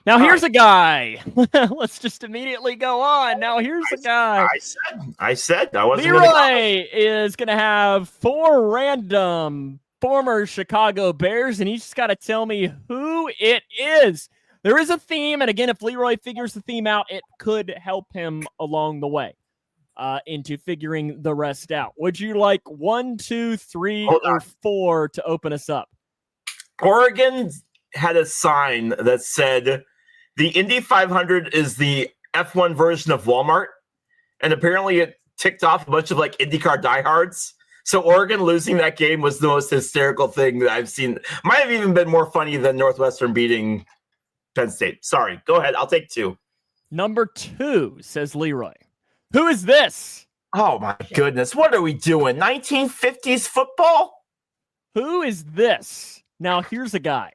Now here's a guy. Let's just immediately go on. Now here's a guy. I said I wasn't. Leroy is going to have 4 random former Chicago Bears, and he's just got to tell me who it is. There is a theme, and again, if Leroy figures the theme out, it could help him along the way into figuring the rest out. Would you like 1, 2, 3, or 4 to open us up? Oregon had a sign that said the Indy 500 is the F1 version of Walmart, and apparently it ticked off a bunch of like IndyCar diehards. So Oregon losing that game was the most hysterical thing that I've seen. Might have even been more funny than Northwestern beating Penn State. Sorry, go ahead. I'll take 2. Number 2, says Leroy. Who is this? Oh my goodness, what are we doing? 1950s football? Who is this? Now here's a guy.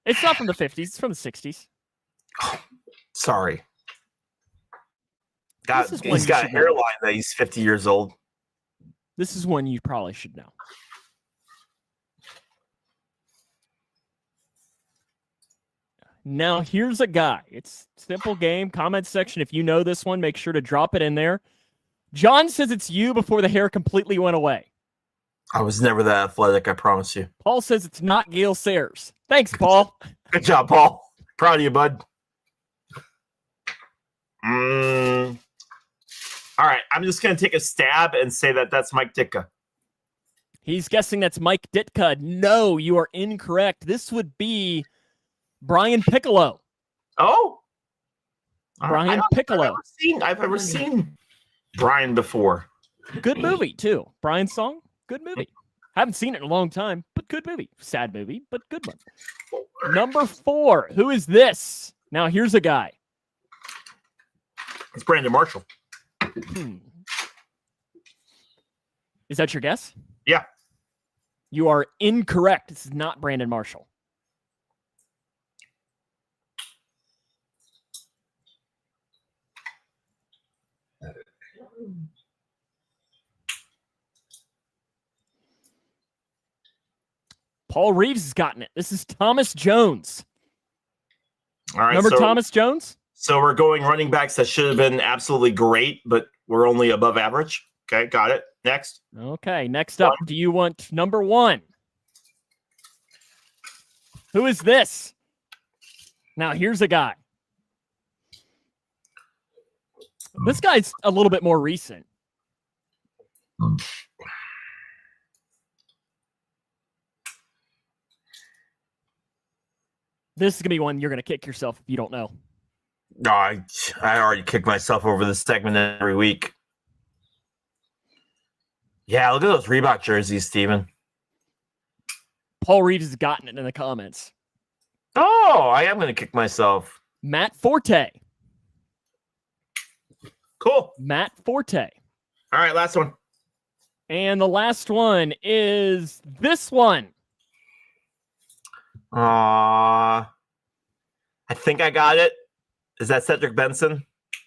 It's not from the 50s, it's from the 60s. Oh, sorry. He's got a hairline that he's 50 years old. This is one you probably should know. Now, here's a guy. It's a simple game. Comment section, if you know this one, make sure to drop it in there. John says it's you before the hair completely went away. I was never that athletic, I promise you. Paul says it's not Gale Sayers. Thanks, Paul. Good job, Paul. Proud of you, bud. All right, I'm just going to take a stab and say that that's Mike Ditka. He's guessing that's Mike Ditka. No, you are incorrect. This would be Brian Piccolo. Oh, Brian Piccolo. I've never seen Brian before. Good movie too. Brian's song. Good movie. Haven't seen it in a long time, but good movie. Sad movie, but good one. Number 4. Who is this? Now here's a guy. It's Brandon Marshall. Is that your guess? Yeah. You are incorrect. This is not Brandon Marshall. Paul Reeves has gotten it. This is Thomas Jones. All right. Remember Thomas Jones? So we're going running backs that should have been absolutely great, but we're only above average. Okay, got it. Next. Okay, next up. Do you want number 1? Who is this? Now, here's a guy. This guy's a little bit more recent. This is going to be one you're going to kick yourself if you don't know. No, I already kick myself over this segment every week. Yeah, look at those Reebok jerseys, Steven. Paul Reeves has gotten it in the comments. Oh, I am going to kick myself. Matt Forte. Cool. Matt Forte. All right, last one. And the last one is this one. I think I got it. Is that Cedric Benson?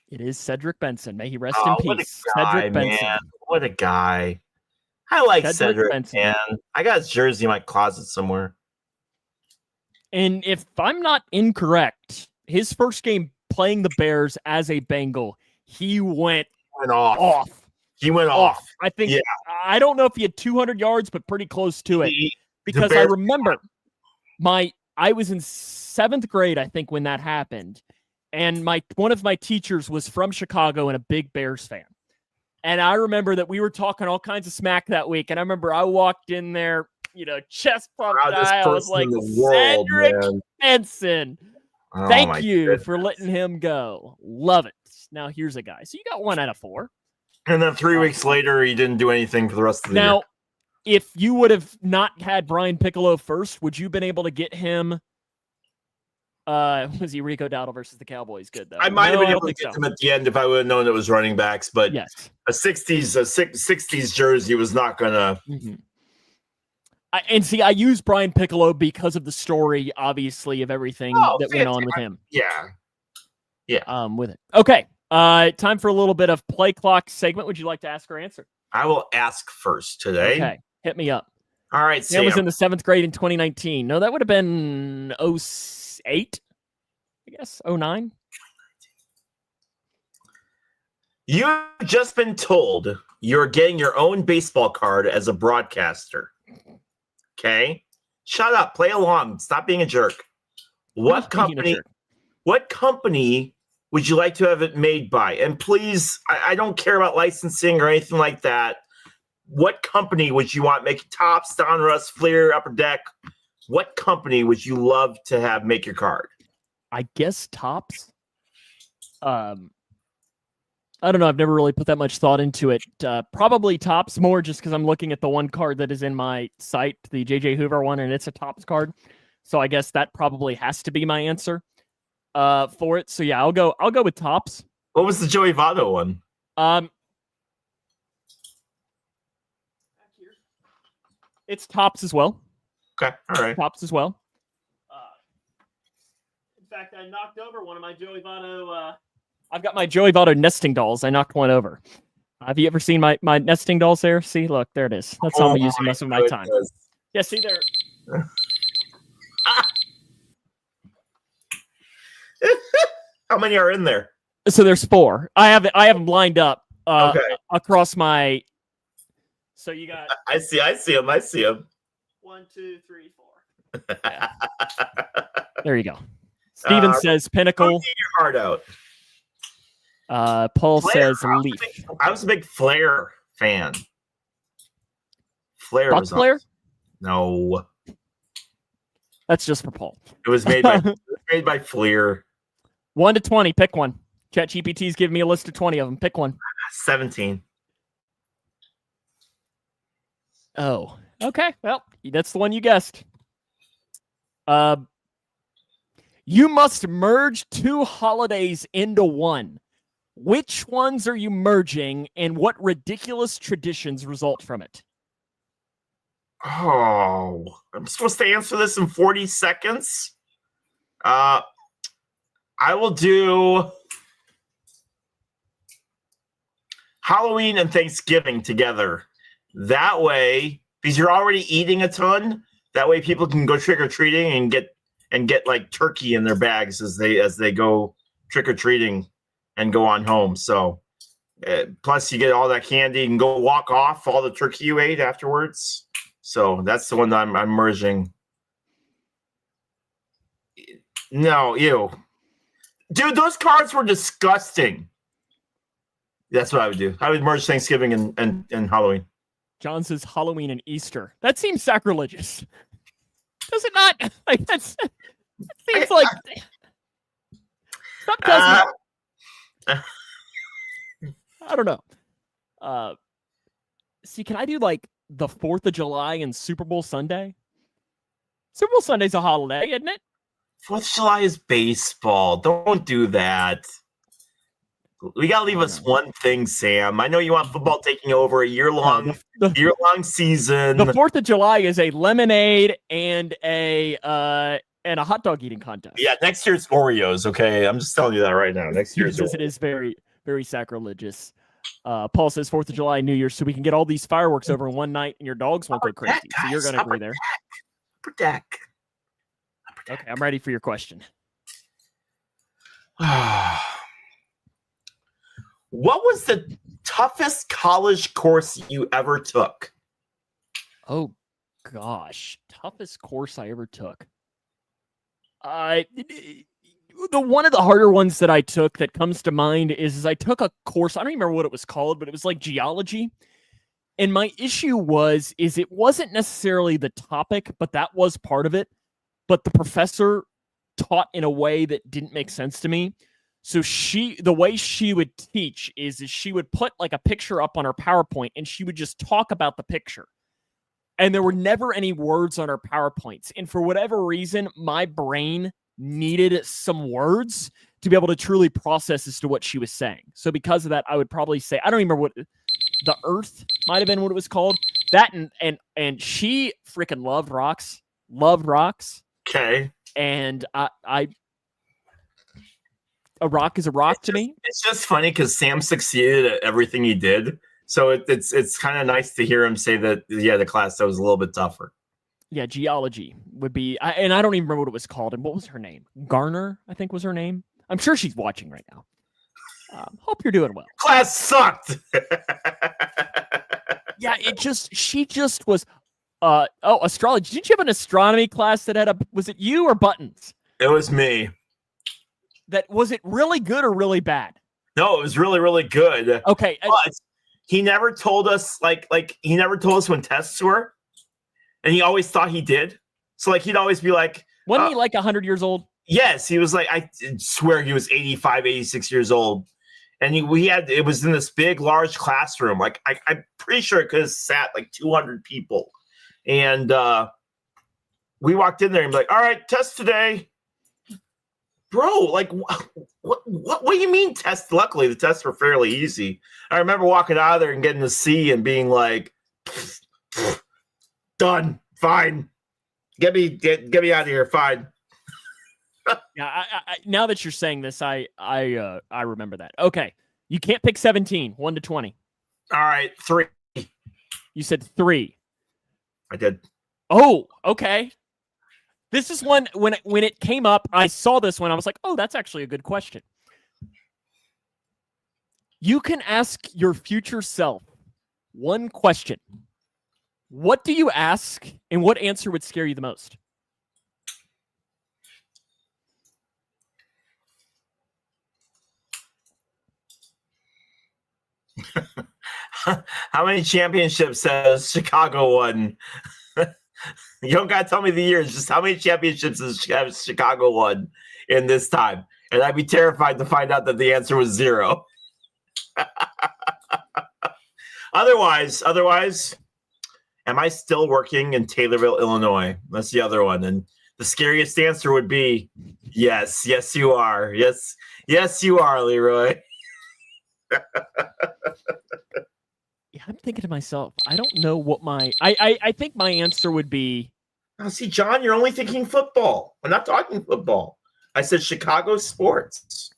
It is Cedric Benson. May he rest in peace. What a guy, Cedric Benson. Man. What a guy. I like Cedric Benson. Man. I got his jersey in my closet somewhere. And if I'm not incorrect, his first game playing the Bears as a Bengal, he went off. He went off. I think, yeah. I don't know if he had 200 yards, but pretty close to it. Because I remember I was in 7th grade, I think, when that happened. And one of my teachers was from Chicago and a big Bears fan. And I remember that we were talking all kinds of smack that week. And I remember I walked in there, chest pumped. I was like, Cedric Benson, thank you for letting him go. Love it. Now here's a guy. So you got 1 out of 4. And then 3 weeks later, he didn't do anything for the rest of the year. Now, if you would have not had Brian Piccolo first, would you have been able to get him? Was he Rico Dowdle versus the Cowboys? Good though. I might have been able to get him at the end if I would have known it was running backs, but yes, a 60s jersey was not gonna. Mm-hmm. I use Brian Piccolo because of the story, obviously, of everything that went on with him. Yeah. With it. Okay. Time for a little bit of play clock segment. Would you like to ask or answer? I will ask first today. Okay. Hit me up. All right. Sam was in the 7th grade in 2019. No, that would have been 08, I guess. 09. You've just been told you're getting your own baseball card as a broadcaster. Okay? Shut up. Play along. Stop being a jerk. What company would you like to have it made by? And please, I don't care about licensing or anything like that. What company would you want making Tops, Donruss, Fleer, Upper Deck? What company would you love to have make your card? I guess Tops. I don't know. I've never really put that much thought into it. Probably Tops more just because I'm looking at the one card that is in my site, the JJ Hoover one, and it's a Tops card. So I guess that probably has to be my answer for it. So yeah, I'll go with Tops. What was the Joey Votto one? It's Tops as well. Okay, all right. Tops as well. In fact, I knocked over one of my Joey Votto. I've got my Joey Votto nesting dolls. I knocked one over. Have you ever seen my nesting dolls there? See, look, there it is. That's how I'm using most of my time. Yeah, see there. How many are in there? So there's 4. I have them lined up across my. So you got. I see them. 1, 2, 3, 4. Yeah. There you go. Steven says Pinnacle. Get your heart out. Paul says Leaf. I was a big Flair fan. Flair Buck was Flair? Awesome. No. That's just for Paul. It was made by Flair. 1 to 20. Pick one. ChatGPT's giving me a list of 20 of them. Pick one. 17. Oh, okay. Well, that's the one you guessed. You must merge 2 holidays into one. Which ones are you merging, and what ridiculous traditions result from it? Oh, I'm supposed to answer this in 40 seconds? I will do Halloween and Thanksgiving together. That way, because you're already eating a ton, that way people can go trick-or-treating and get like turkey in their bags as they go trick-or-treating and go on home. So plus you get all that candy and go walk off all the turkey you ate afterwards. So that's the one that I'm merging. No, ew. Dude, those cards were disgusting. That's what I would do. I would merge Thanksgiving and Halloween. John says Halloween and Easter. That seems sacrilegious. Does it not? Like that seems like. Stop telling me. I don't know. See, can I do like the 4th of July and Super Bowl Sunday? Super Bowl Sunday's a holiday, isn't it? 4th of July is baseball. Don't do that. We gotta leave us one thing, Sam. I know you want football taking over a year-long season. The 4th of July is a lemonade and a hot dog eating contest. Yeah, next year's Oreos. Okay, I'm just telling you that right now. Next year's it is very, very sacrilegious. Paul says 4th of July, New Year's, so we can get all these fireworks over in one night, and your dogs won't go crazy. So you're gonna agree there. Protect. Okay, I'm ready for your question. What was the toughest college course you ever took? Oh, gosh. Toughest course I ever took. the one of the harder ones that I took that comes to mind is I took a course. I don't even remember what it was called, but it was like geology. And my issue is it wasn't necessarily the topic, but that was part of it. But the professor taught in a way that didn't make sense to me. So the way she would teach is she would put like a picture up on her PowerPoint and she would just talk about the picture. And there were never any words on her PowerPoints. And for whatever reason, my brain needed some words to be able to truly process as to what she was saying. So because of that, I would probably say, I don't remember what the Earth might have been what it was called. That and she freaking loved rocks. Okay. And I a rock is a rock to me. It's just funny because Sam succeeded at everything he did. So it's kind of nice to hear him say that, yeah, the class that was a little bit tougher. Yeah, geology would be, and I don't even remember what it was called. And what was her name? Garner, I think was her name. I'm sure she's watching right now. Hope you're doing well. Class sucked. Yeah, she just was. Astrology. Didn't you have an astronomy class that had was it you or Buttons? It was me. Was it really good or really bad? No, it was really, really good. Okay. But he never told us he never told us when tests were. And he always thought he did. So he'd always be like, wasn't he like 100 years old? Yes, he was like, I swear he was 85, 86 years old. And it was in this big, large classroom. I'm pretty sure it could have sat like 200 people. And we walked in there and be like, all right, test today. Bro, what do you mean test? Luckily, the tests were fairly easy. I remember walking out of there and getting a C and being like, done, fine. Get me out of here, fine. Yeah, I now that you're saying this, I remember that. Okay, you can't pick 17, 1 to 20. All right, 3. You said 3. I did. Oh, okay. This is one when it came up. I saw this one. I was like, oh, that's actually a good question. You can ask your future self one question. What do you ask, and what answer would scare you the most? How many championships has Chicago won? You don't got to tell me the years, just how many championships has Chicago won in this time? And I'd be terrified to find out that the answer was 0. Otherwise, am I still working in Taylorville, Illinois? That's the other one. And the scariest answer would be yes. Yes, you are. Yes, you are, Leroy. Yeah, I'm thinking to myself, I don't know what I think my answer would be. Oh, see, John, you're only thinking football. I'm not talking football. I said Chicago sports.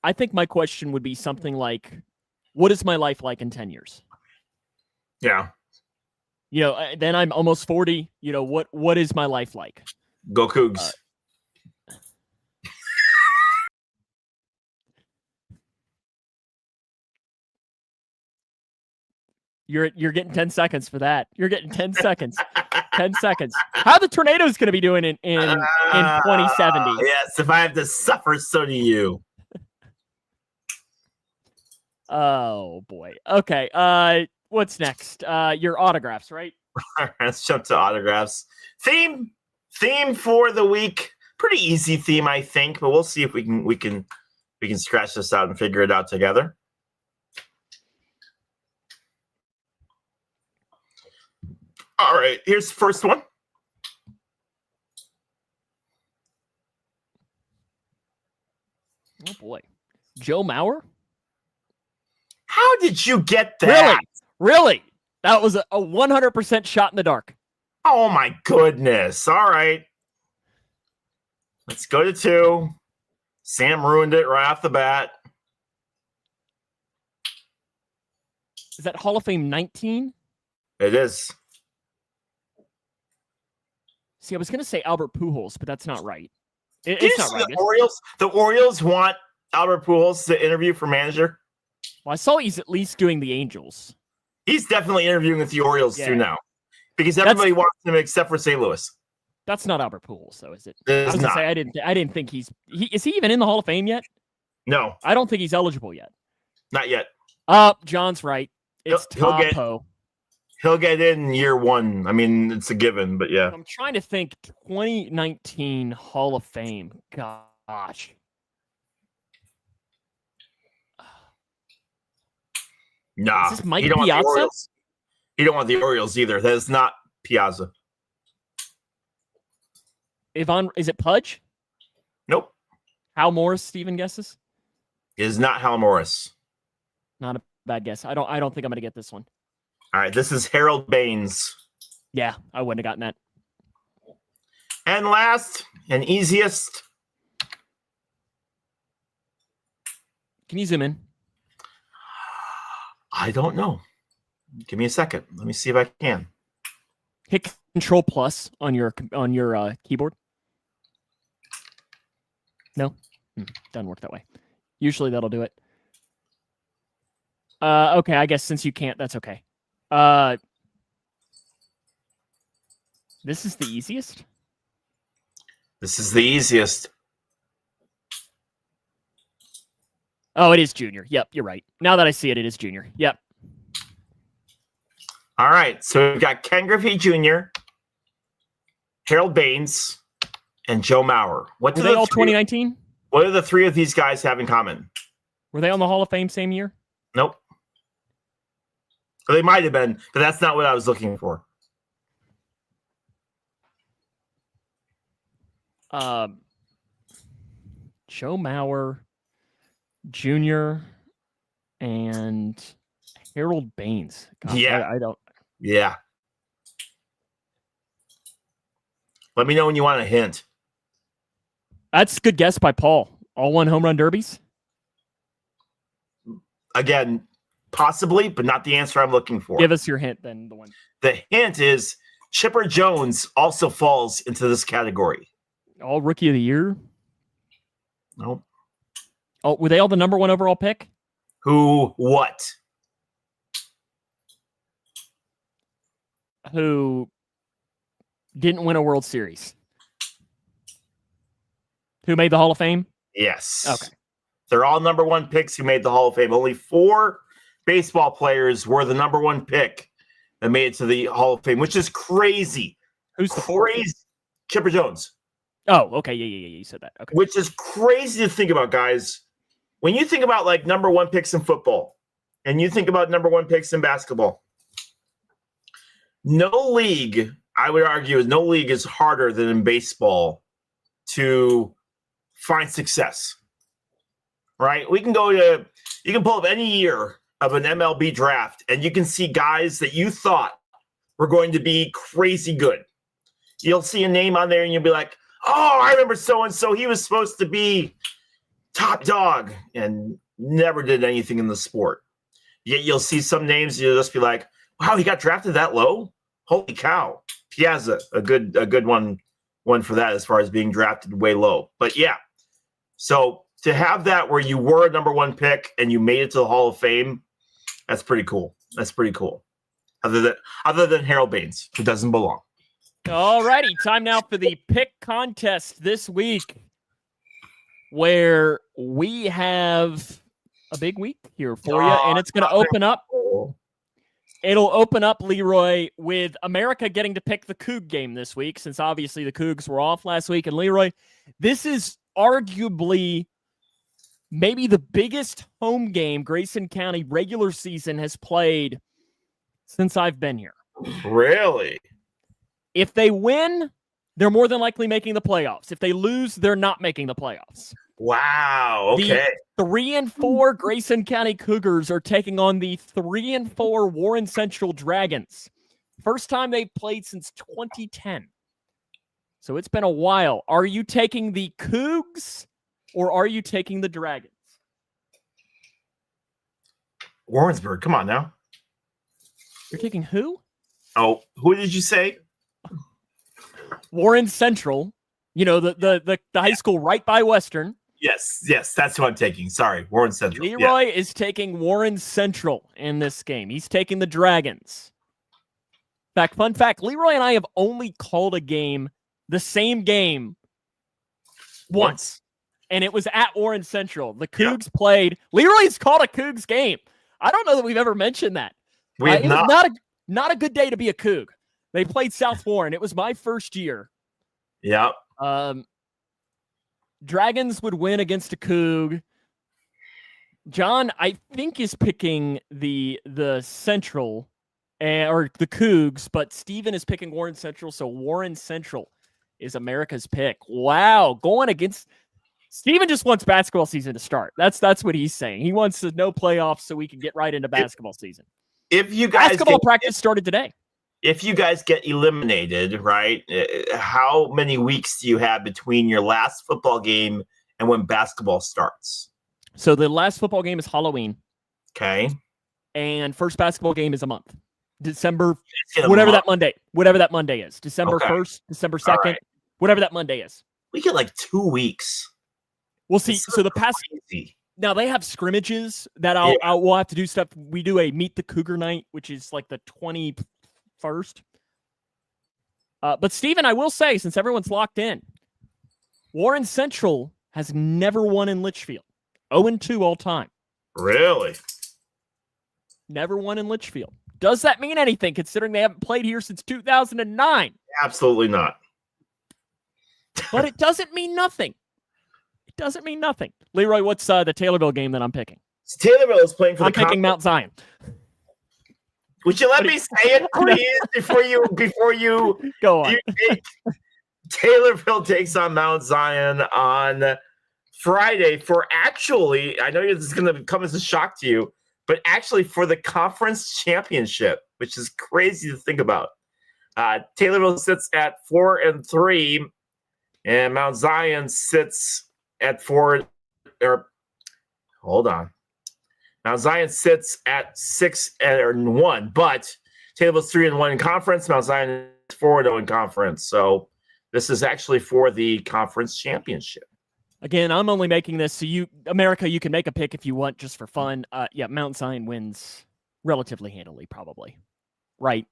I think my question would be something like, what is my life like in 10 years? Yeah. Then I'm almost 40. What is my life like? Go Cougs. You're getting 10 seconds for that. You're getting 10 seconds. 10 seconds. How the Tornadoes going to be doing in 2070? Yes, if I have to suffer, so do you. Oh boy. Okay. What's next? Your autographs, right? Let's jump to autographs. Theme for the week. Pretty easy theme, I think, but we'll see if we can scratch this out and figure it out together. All right, here's the first one. Oh boy, Joe Mauer. How did you get that? Really? That was a 100% shot in the dark. Oh my goodness! All right, let's go to 2. Sam ruined it right off the bat. Is that Hall of Fame 19? It is. See, I was going to say Albert Pujols, but that's not right. It's not right. The Orioles want Albert Pujols to interview for manager. Well, I saw he's at least doing the Angels. He's definitely interviewing with the Orioles too now, because everybody wants him except for St. Louis. That's not Albert Pujols, though, is it? It's I was not. gonna say I didn't think is he even in the Hall of Fame yet? No, I don't think he's eligible yet. not yet. John's right. It's He'll get- Topo. He'll get in year one. I mean, it's a given, but yeah. I'm trying to think. 2019 Hall of Fame. Gosh. Nah, Is this Mike you don't want the Piazza? Orioles. You don't want the Orioles either. That is not Piazza. Is it Pudge? Nope. Hal Morris, Steven guesses? It is not Hal Morris. Not a bad guess. I don't think I'm gonna get this one. All right, this is Harold Baines. Yeah, I wouldn't have gotten that. And last and easiest. Can you zoom in? I don't know. Give me a second. Let me see if I can. Hit Control Plus on your keyboard. No, doesn't work that way. Usually that'll do it. Okay, I guess since you can't, that's okay. This is the easiest. This is the easiest. Oh, it is Junior. Yep, you're right. Now that I see it, it is Junior. Yep. All right, so we've got Ken Griffey Jr., Harold Baines, and Joe Mauer. Were they all 2019? What do the three of these guys have in common? Were they on the Hall of Fame same year? Nope. They might have been, but that's not what I was looking for. Joe Mauer, Jr., and Harold Baines. Gosh, Yeah. I don't. Yeah. Let me know when you want a hint. That's a good guess by Paul. All won home run derbies? Again, possibly, but not the answer I'm looking for. Give us your hint then. The one. The hint is Chipper Jones also falls into this category. All rookie of the year? Nope. Oh, were they all the number one overall pick? Who, what? Who didn't win a World Series? Who made the Hall of Fame? Yes. Okay. They're all number one picks who made the Hall of Fame. Only 4 baseball players were the number one pick that made it to the Hall of Fame, which is crazy. Who's the fourth? Crazy. Chipper Jones. Oh, okay. Yeah. You said that. Okay. Which is crazy to think about, guys. When you think about like number one picks in football and you think about number one picks in basketball, no league, I would argue, no league is harder than in baseball to find success. Right? You can pull up any year of an MLB draft and you can see guys that you thought were going to be crazy good. You'll see a name on there and you'll be like, oh, I remember so-and-so. He was supposed to be top dog and never did anything in the sport. Yet you'll see some names, you'll just be like, wow, he got drafted that low? Holy cow. Piazza, a good one for that as far as being drafted way low. But yeah, so to have that where you were a number one pick and you made it to the Hall of Fame, that's pretty cool. That's pretty cool. Other than Harold Baines, who doesn't belong. All righty, time now for the pick contest this week, where we have a big week here for you, and it's going to open up. It'll open up, Leroy, with America getting to pick the Coug game this week, since obviously the Cougs were off last week. And Leroy, this is arguably maybe the biggest home game Grayson County regular season has played since I've been here. Really? If they win, they're more than likely making the playoffs. If they lose, they're not making the playoffs. Wow. Okay. The 3-4 Grayson County Cougars are taking on the 3-4 Warren Central Dragons. First time they've played since 2010. So it's been a while. Are you taking the Cougs or are you taking the Dragons? Warrensburg, come on now. You're taking who? Oh, who did you say? Warren Central. You know, the high school right by Western. Yes, that's who I'm taking. Sorry, Warren Central. Leroy is taking Warren Central in this game. He's taking the Dragons. Fun fact, Leroy and I have only called a game the same game once. And it was at Warren Central. The Cougs played. Leroy's called a Cougs game. I don't know that we've ever mentioned that. We have it was not a good day to be a Coug. They played South Warren. It was my first year. Yeah. Dragons would win against a Coug. John, I think, is picking the Central or the Cougs, but Steven is picking Warren Central. So Warren Central is America's pick. Wow, going against. Steven just wants basketball season to start. That's what he's saying. He wants to no playoffs so we can get right into basketball season. If you guys basketball practice started today. If you guys get eliminated, right? How many weeks do you have between your last football game and when basketball starts? So the last football game is Halloween. Okay. And first basketball game is a month. December, whatever that Monday is. December 1st, December 2nd, right. Whatever that Monday is. We get like 2 weeks. We'll see. So the past now they have scrimmages that we'll have to do stuff. We do a Meet the Cougar night, which is like the 21st. But Steven, I will say, since everyone's locked in, Warren Central has never won in Litchfield. 0-2 all time. Really? Never won in Litchfield. Does that mean anything considering they haven't played here since 2009? Absolutely not. But it doesn't mean nothing. Leroy, what's the Taylorville game that I'm picking? So Taylorville is playing for I'm picking Mount Zion. Would you let me say it, please, before you go on? Taylorville takes on Mount Zion on Friday for actually, I know this is going to come as a shock to you, but actually for the conference championship, which is crazy to think about. Taylorville sits at 4-3, and Mount Zion sits at 4. Hold on. Mount Zion sits at 6-1, but Taylorville's 3-1 in conference. Mount Zion is 4-0 in conference. So this is actually for the conference championship. Again, I'm only making this so America, you can make a pick if you want, just for fun. Mount Zion wins relatively handily, probably. Right.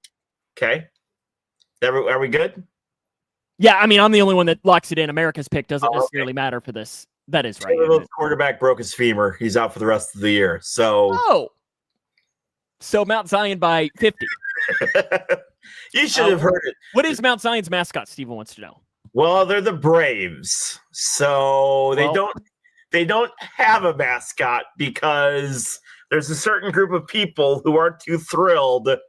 Okay. Are we good? Yeah, I mean, I'm the only one that locks it in. America's pick doesn't necessarily matter for this. That is right. The quarterback broke his femur. He's out for the rest of the year. So Mount Zion by 50. You should have heard it. What is Mount Zion's mascot? Steven wants to know. Well, they're the Braves. So they don't have a mascot because there's a certain group of people who aren't too thrilled that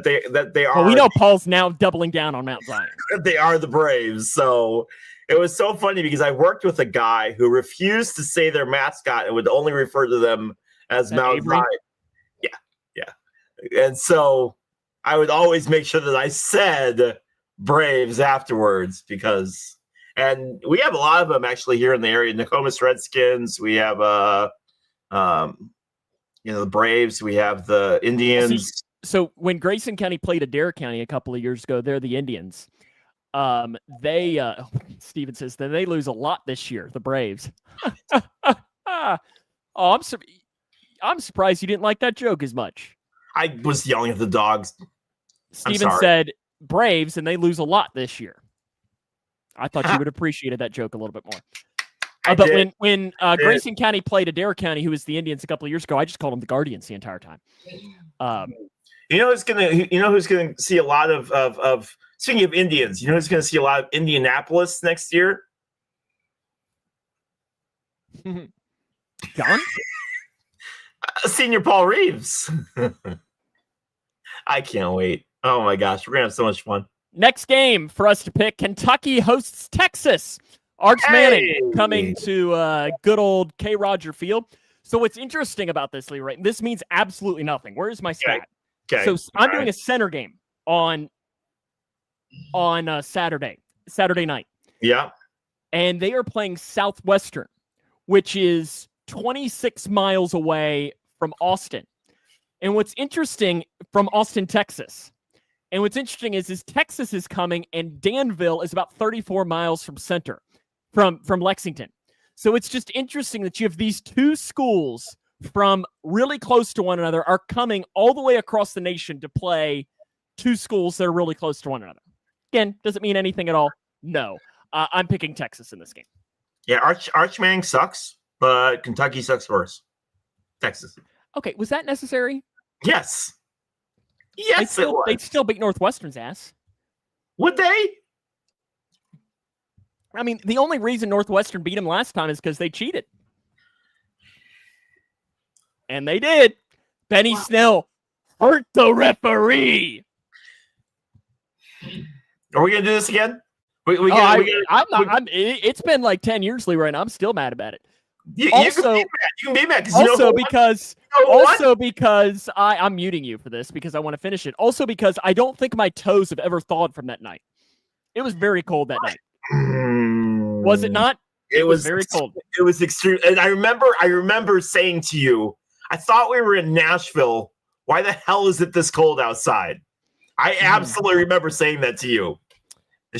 they are. Well, we know Paul's now doubling down on Mount Zion. They are the Braves. So it was so funny because I worked with a guy who refused to say their mascot and would only refer to them as Mount Zion. Yeah. And so I would always make sure that I said Braves afterwards and we have a lot of them actually here in the area. Nokomis Redskins. We have the Braves. We have the Indians. So when Grayson County played Adair County a couple of years ago, they're the Indians. Steven says that they lose a lot this year, the Braves. I'm surprised you didn't like that joke as much. I was yelling at the dogs. Steven said Braves, and they lose a lot this year. I thought you would have appreciated that joke a little bit more. But when Grayson County played Adair County, who was the Indians a couple of years ago, I just called them the Guardians the entire time. You know who's gonna see a lot of speaking of Indians, you know who's gonna see a lot of Indianapolis next year? John? Senior Paul Reeves. I can't wait. Oh my gosh, we're gonna have so much fun. Next game for us to pick: Kentucky hosts Texas. Arch Manning coming to good old K. Roger Field. So what's interesting about this, Leroy? This means absolutely nothing. Where is my stat? Okay. So I'm doing a center game on Saturday night. Yeah. And they are playing Southwestern, which is 26 miles away from Austin. And what's interesting from Austin, Texas. And what's interesting is Texas is coming and Danville is about 34 miles from Lexington. So it's just interesting that you have these two schools from really close to one another are coming all the way across the nation to play two schools that are really close to one another. Again, doesn't mean anything at all. No. I'm picking Texas in this game. Yeah, Arch Manning sucks, but Kentucky sucks worse. Texas. Okay, was that necessary? Yes. Yes, it was. They'd still beat Northwestern's ass. Would they? I mean, the only reason Northwestern beat them last time is because they cheated. And they did. Benny Snell hurt the referee. Are we going to do this again? It's been like 10 years, Leroy, and I'm still mad about it. You can be mad because I'm muting you for this because I want to finish it. Also because I don't think my toes have ever thawed from that night. It was very cold that night. Was it not? It was very cold. It was extreme. And I remember saying to you, I thought we were in Nashville. Why the hell is it this cold outside? I absolutely remember saying that to you.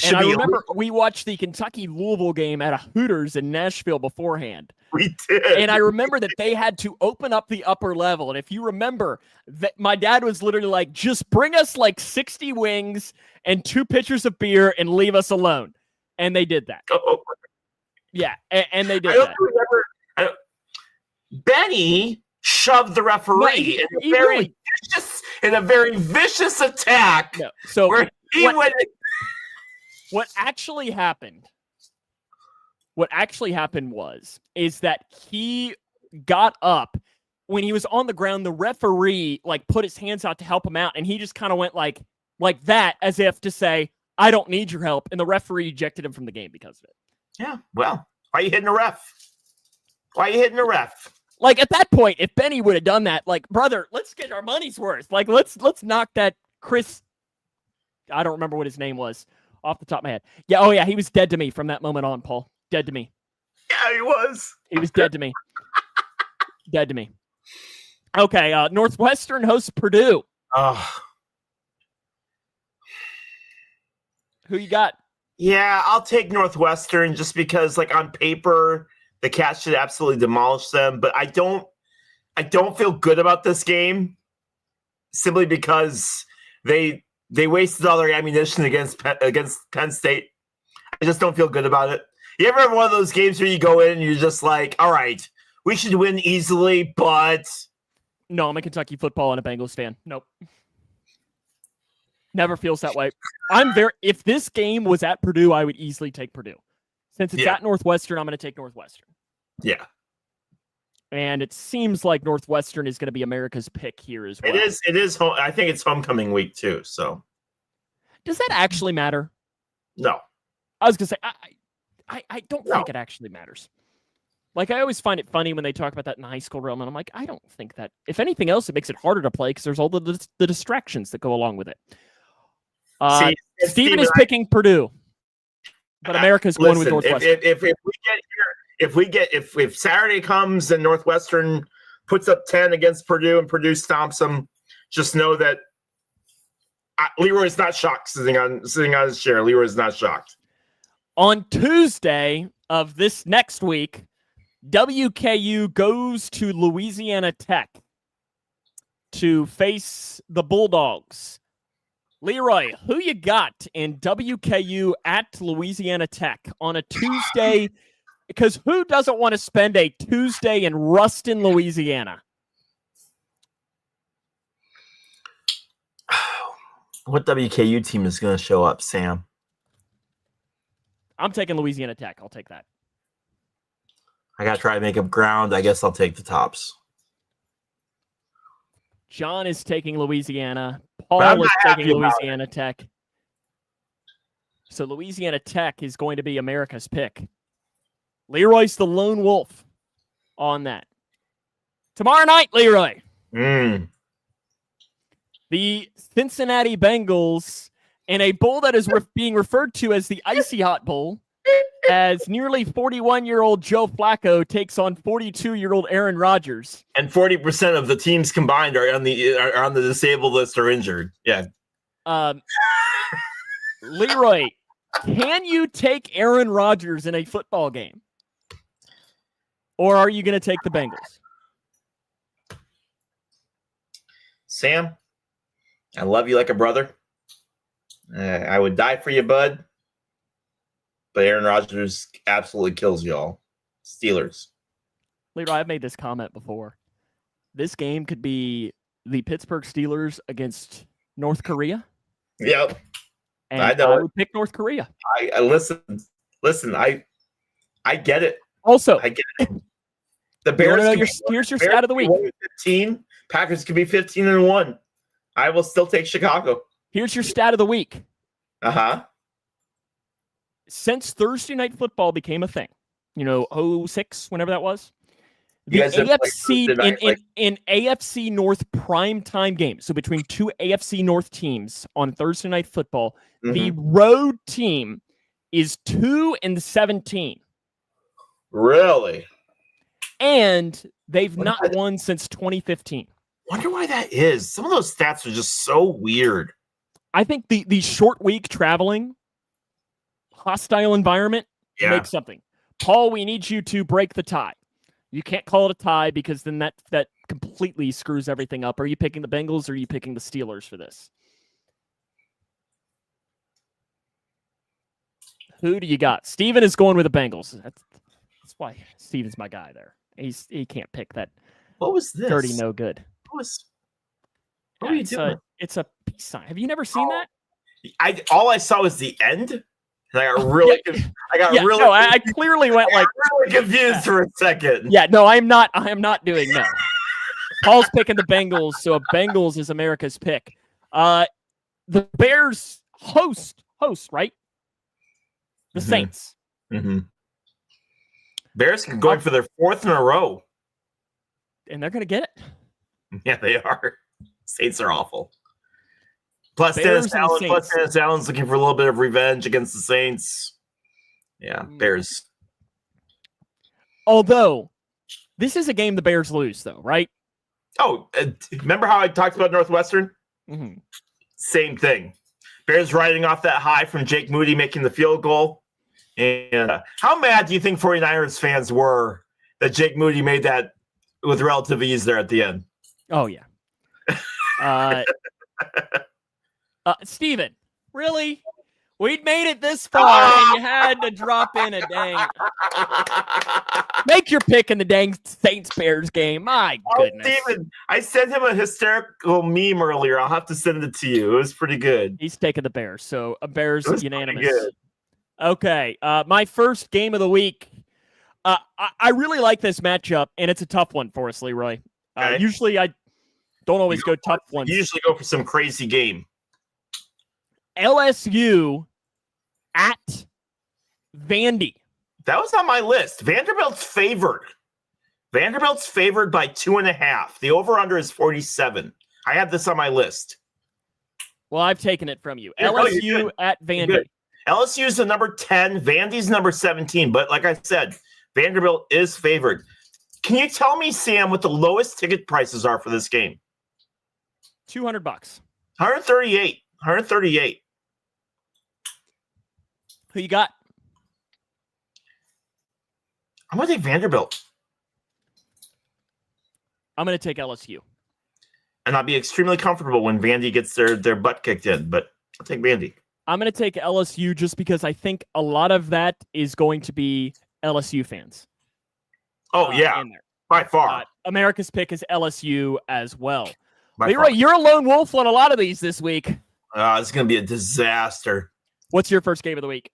And I remember we watched the Kentucky-Louisville game at a Hooters in Nashville beforehand. We did. And I remember that they had to open up the upper level. And if you remember, that my dad was literally like, just bring us like 60 wings and 2 pitchers of beer and leave us alone. And they did that. Oh. Yeah, and they did that. Benny shoved the referee in a very vicious attack. No. So where he went. What actually happened is that he got up when he was on the ground. The referee like put his hands out to help him out, and he just kind of went like that, as if to say, "I don't need your help." And the referee ejected him from the game because of it. Yeah. Well, why are you hitting a ref? Like at that point, if Benny would have done that, like, brother, let's get our money's worth. Like, let's knock that Chris. I don't remember what his name was. Off the top of my head. Yeah, oh yeah, he was dead to me from that moment on, Paul. Dead to me. Yeah, he was. He was dead to me. Dead to me. Okay, Northwestern hosts Purdue. Who you got? Yeah, I'll take Northwestern just because, like, on paper, the Cats should absolutely demolish them. But I don't feel good about this game simply because they wasted all their ammunition against Penn State. I just don't feel good about it. You ever have one of those games where you go in and you're just like, all right, we should win easily, but... No, I'm a Kentucky football and a Bengals fan. Nope. Never feels that way. If this game was at Purdue, I would easily take Purdue. Since it's at Northwestern, I'm going to take Northwestern. Yeah. And it seems like Northwestern is going to be America's pick here as well. It is. I think it's homecoming week too. So, does that actually matter? No. I was going to say I don't think it actually matters. Like, I always find it funny when they talk about that in the high school realm, and I'm like, I don't think that. If anything else, it makes it harder to play because there's all the distractions that go along with it. Steven is picking Purdue, but America's going with Northwestern. If Saturday comes and Northwestern puts up 10 against Purdue and Purdue stomps them, just know that Leroy's not shocked sitting on his chair. Leroy's not shocked. On Tuesday of this next week, WKU goes to Louisiana Tech to face the Bulldogs. Leroy, who you got in WKU at Louisiana Tech on a Tuesday? Because who doesn't want to spend a Tuesday in Ruston, Louisiana? What WKU team is going to show up, Sam? I'm taking Louisiana Tech. I'll take that. I got to try to make up ground. I guess I'll take the Tops. John is taking Louisiana. Paul is taking Louisiana Tech. So Louisiana Tech is going to be America's pick. Leroy's the lone wolf on that. Tomorrow night, Leroy. The Cincinnati Bengals in a bowl that is being referred to as the Icy Hot Bowl, as nearly 41-year-old Joe Flacco takes on 42-year-old Aaron Rodgers. And 40% of the teams combined are on the disabled list or injured. Yeah. Leroy, can you take Aaron Rodgers in a football game? Or are you going to take the Bengals? Sam, I love you like a brother. I would die for you, bud. but Aaron Rodgers absolutely kills y'all. Steelers. Leroy, I've made this comment before. This game could be the Pittsburgh Steelers against North Korea. Yep. And I know. I would pick North Korea. I listen. I get it. Also, I get it. The Bears. Here's your stat of the week. 15. Packers could be 15-1. I will still take Chicago. Here's your stat of the week. Since Thursday Night Football became a thing, 06, whenever that was, the AFC in AFC North primetime games, so between two AFC North teams on Thursday Night Football, the road team is 2-17. Really? And they've not won since 2015. Wonder why that is. Some of those stats are just so weird. I think the short week traveling, hostile environment makes something. Paul, we need you to break the tie. You can't call it a tie because then that completely screws everything up. Are you picking the Bengals or are you picking the Steelers for this? Who do you got? Steven is going with the Bengals. That's why Steven's my guy there. He can't pick that. What was this? Dirty no good. What are you doing? It's a peace sign. Have you never seen that? All I saw was the end. And I got really I clearly went really confused for a second. Yeah, no, I am not doing no. Paul's picking the Bengals, so Bengals is America's pick. The Bears host, right? The Saints. Mm-hmm. Bears going for their fourth in a row. And they're going to get it. Yeah, they are. Saints are awful. Plus, Dennis Allen's looking for a little bit of revenge against the Saints. Yeah, Bears. Although, this is a game the Bears lose, though, right? Oh, remember how I talked about Northwestern? Mm-hmm. Same thing. Bears riding off that high from Jake Moody making the field goal. And how mad do you think 49ers fans were that Jake Moody made that with relative ease there at the end? Oh, yeah. Steven, really? We'd made it this far, and you had to drop in a dang. Make your pick in the dang Saints-Bears game. My goodness. Steven, I sent him a hysterical meme earlier. I'll have to send it to you. It was pretty good. He's taking the Bears, so a Bears unanimous. Okay, my first game of the week. I really like this matchup, and it's a tough one for us, Leroy. Okay. Usually I don't always go tough ones. You usually go for some crazy game. LSU at Vandy. That was on my list. Vanderbilt's favored. Vanderbilt's favored by 2.5. The over-under is 47. I have this on my list. Well, I've taken it from you. LSU at Vandy. LSU is the number 10. Vandy's number 17. But like I said, Vanderbilt is favored. Can you tell me, Sam, what the lowest ticket prices are for this game? $200. 138. 138. Who you got? I'm going to take Vanderbilt. I'm going to take LSU. And I'll be extremely comfortable when Vandy gets their butt kicked in, but I'll take Vandy. I'm going to take LSU just because I think a lot of that is going to be LSU fans. Oh, yeah. By far. America's pick is LSU as well. Leroy, you're a lone wolf on a lot of these this week. It's going to be a disaster. What's your first game of the week?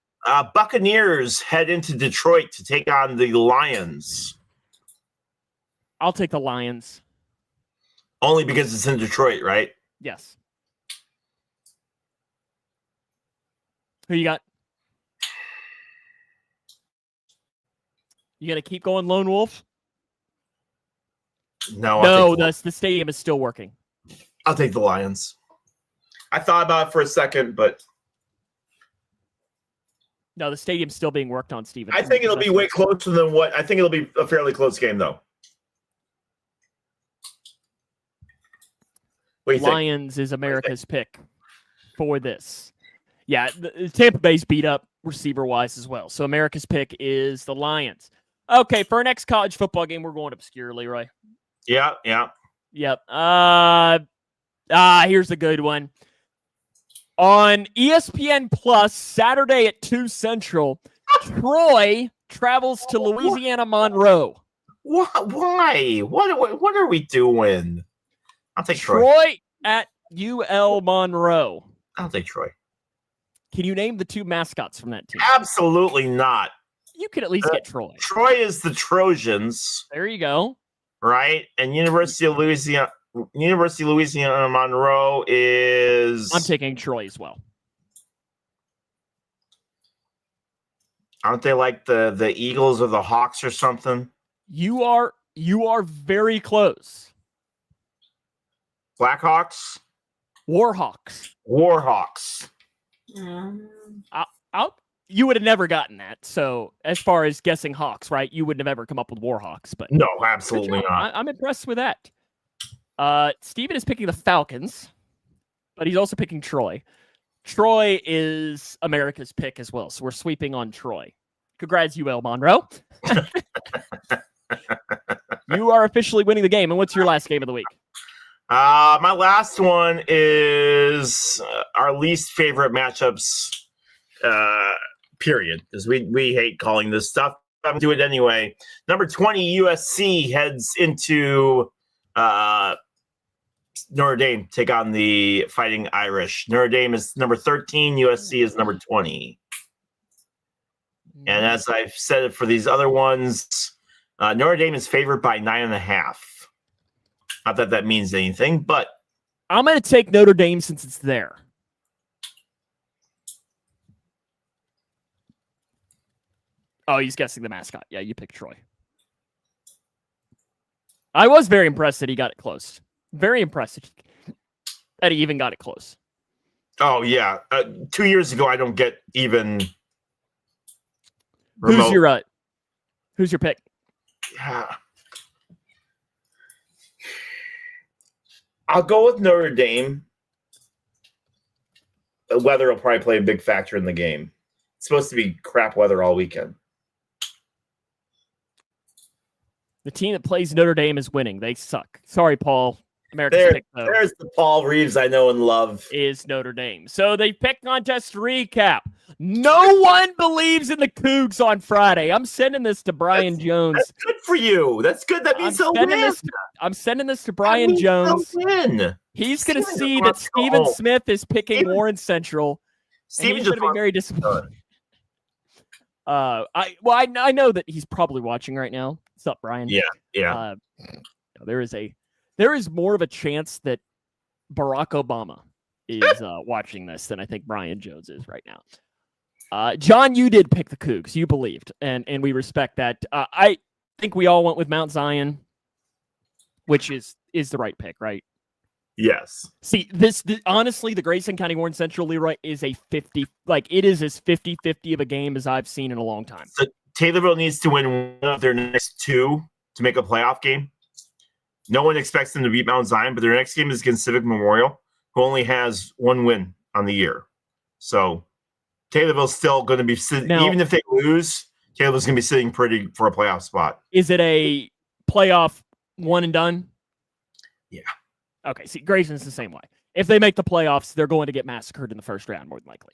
Buccaneers head into Detroit to take on the Lions. I'll take the Lions. Only because it's in Detroit, right? Yes. Who you got? You going to keep going lone wolf? No, the stadium is still working. I'll take the Lions. I thought about it for a second, but no, the stadium's still being worked on, Steven. I think it'll be way closer than what I think it'll be a fairly close game, though. What do you Lions is America's pick for this. Yeah, Tampa Bay's beat up receiver-wise as well. So America's pick is the Lions. Okay, for our next college football game, we're going obscure, Leroy. Yeah. Yep. Here's a good one. On ESPN Plus, Saturday at 2 Central, Troy travels to Louisiana Monroe. What? Why? What are we doing? I'll take Troy. Troy at UL Monroe. I'll take Troy. Can you name the two mascots from that team? Absolutely not. You could at least get Troy. Troy is the Trojans. There you go. Right? And University of Louisiana Monroe is... I'm taking Troy as well. Aren't they like the Eagles or the Hawks or something? You are very close. Blackhawks? Warhawks. Warhawks. You would have never gotten that. So as far as guessing Hawks, right? You wouldn't have ever come up with Warhawks. But no, absolutely not. I'm impressed with that. Steven is picking the Falcons, but he's also picking Troy. Troy is America's pick as well, so we're sweeping on Troy. Congrats, UL Monroe. You are officially winning the game. And what's your last game of the week? My last one is our least favorite matchups, period, because we hate calling this stuff. I'm going to do it anyway. Number 20, USC heads into Notre Dame, take on the Fighting Irish. Notre Dame is number 13, USC is number 20. And as I've said it for these other ones, Notre Dame is favored by 9.5. Not that that means anything, but I'm going to take Notre Dame since it's there. Oh, he's guessing the mascot. Yeah, you picked Troy. I was very impressed that he got it close. Very impressive that he even got it close. Oh, yeah. 2 years ago, I don't get even remote. Who's your pick? Yeah. I'll go with Notre Dame. The weather will probably play a big factor in the game. It's supposed to be crap weather all weekend. The team that plays Notre Dame is winning. They suck. Sorry, Paul. America's pick, though, there's the Paul Reeves I know and love. Is Notre Dame. So the pick contest recap. No one believes in the Cougs on Friday. I'm sending this to Brian Jones. That's good for you. That's good. That means they'll win. I'm sending this to Brian Jones. Win. He's going to see that Stephen Smith is picking Warren Central. Steven's going to be very disappointed. I know that he's probably watching right now. What's up, Brian? Yeah. There is more of a chance that Barack Obama is watching this than I think Brian Jones is right now. John, you did pick the Cougs. You believed, and we respect that. I think we all went with Mount Zion, which is the right pick, right? Yes. See, honestly, the Grayson County Warren Central Leroy is a 50, it is as 50-50 of a game as I've seen in a long time. So Taylorville needs to win one of their next two to make a playoff game. No one expects them to beat Mount Zion, but their next game is against Civic Memorial, who only has one win on the year. So Taylorville's still going to be sitting, even if they lose, Taylorville's going to be sitting pretty for a playoff spot. Is it a playoff one and done? Yeah. Okay, see, Grayson's the same way. If they make the playoffs, they're going to get massacred in the first round, more than likely.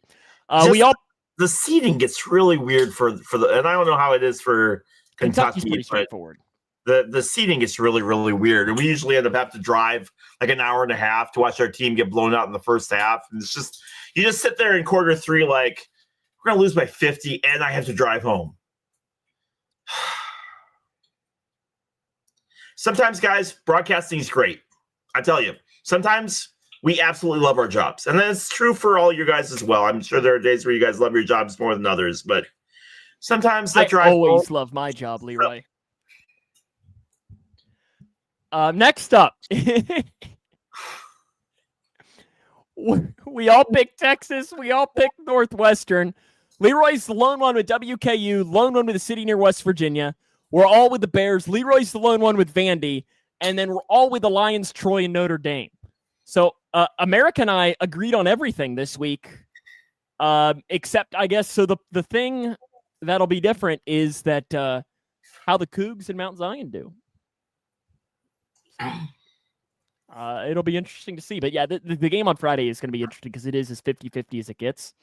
The seeding gets really weird for the, and I don't know how it is for Kentucky, pretty straightforward. The seating gets really, really weird. And we usually end up having to drive like an hour and a half to watch our team get blown out in the first half. And it's just, you just sit there in quarter three like, we're going to lose by 50 and I have to drive home. Sometimes, guys, broadcasting is great. I tell you, sometimes we absolutely love our jobs. And that's true for all you guys as well. I'm sure there are days where you guys love your jobs more than others, but sometimes I always love my job, Leroy. Next up, we all picked Texas. We all picked Northwestern. Leroy's the lone one with WKU, lone one with the city near West Virginia. We're all with the Bears. Leroy's the lone one with Vandy. And then we're all with the Lions, Troy, and Notre Dame. So America and I agreed on everything this week, except, I guess, so the thing that'll be different is that how the Cougs and Mount Zion do. It'll be interesting to see. But yeah, the game on Friday is going to be interesting because it is as 50-50 as it gets.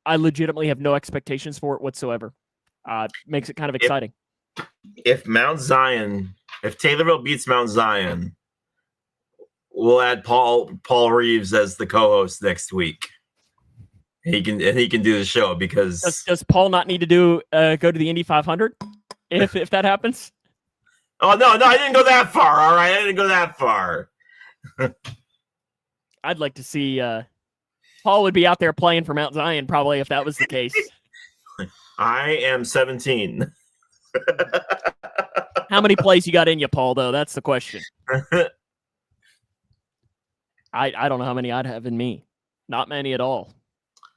I legitimately have no expectations for it whatsoever. Makes it kind of exciting. If Taylorville beats Mount Zion, we'll add Paul Reeves as the co-host next week. He can do the show because does Paul not need to go to the Indy 500 if that happens? Oh no, I didn't go that far. All right, I didn't go that far. I'd like to see Paul would be out there playing for Mount Zion probably if that was the case. I am 17. How many plays you got in you, Paul, though? That's the question. I don't know how many I'd have in me. Not many at all.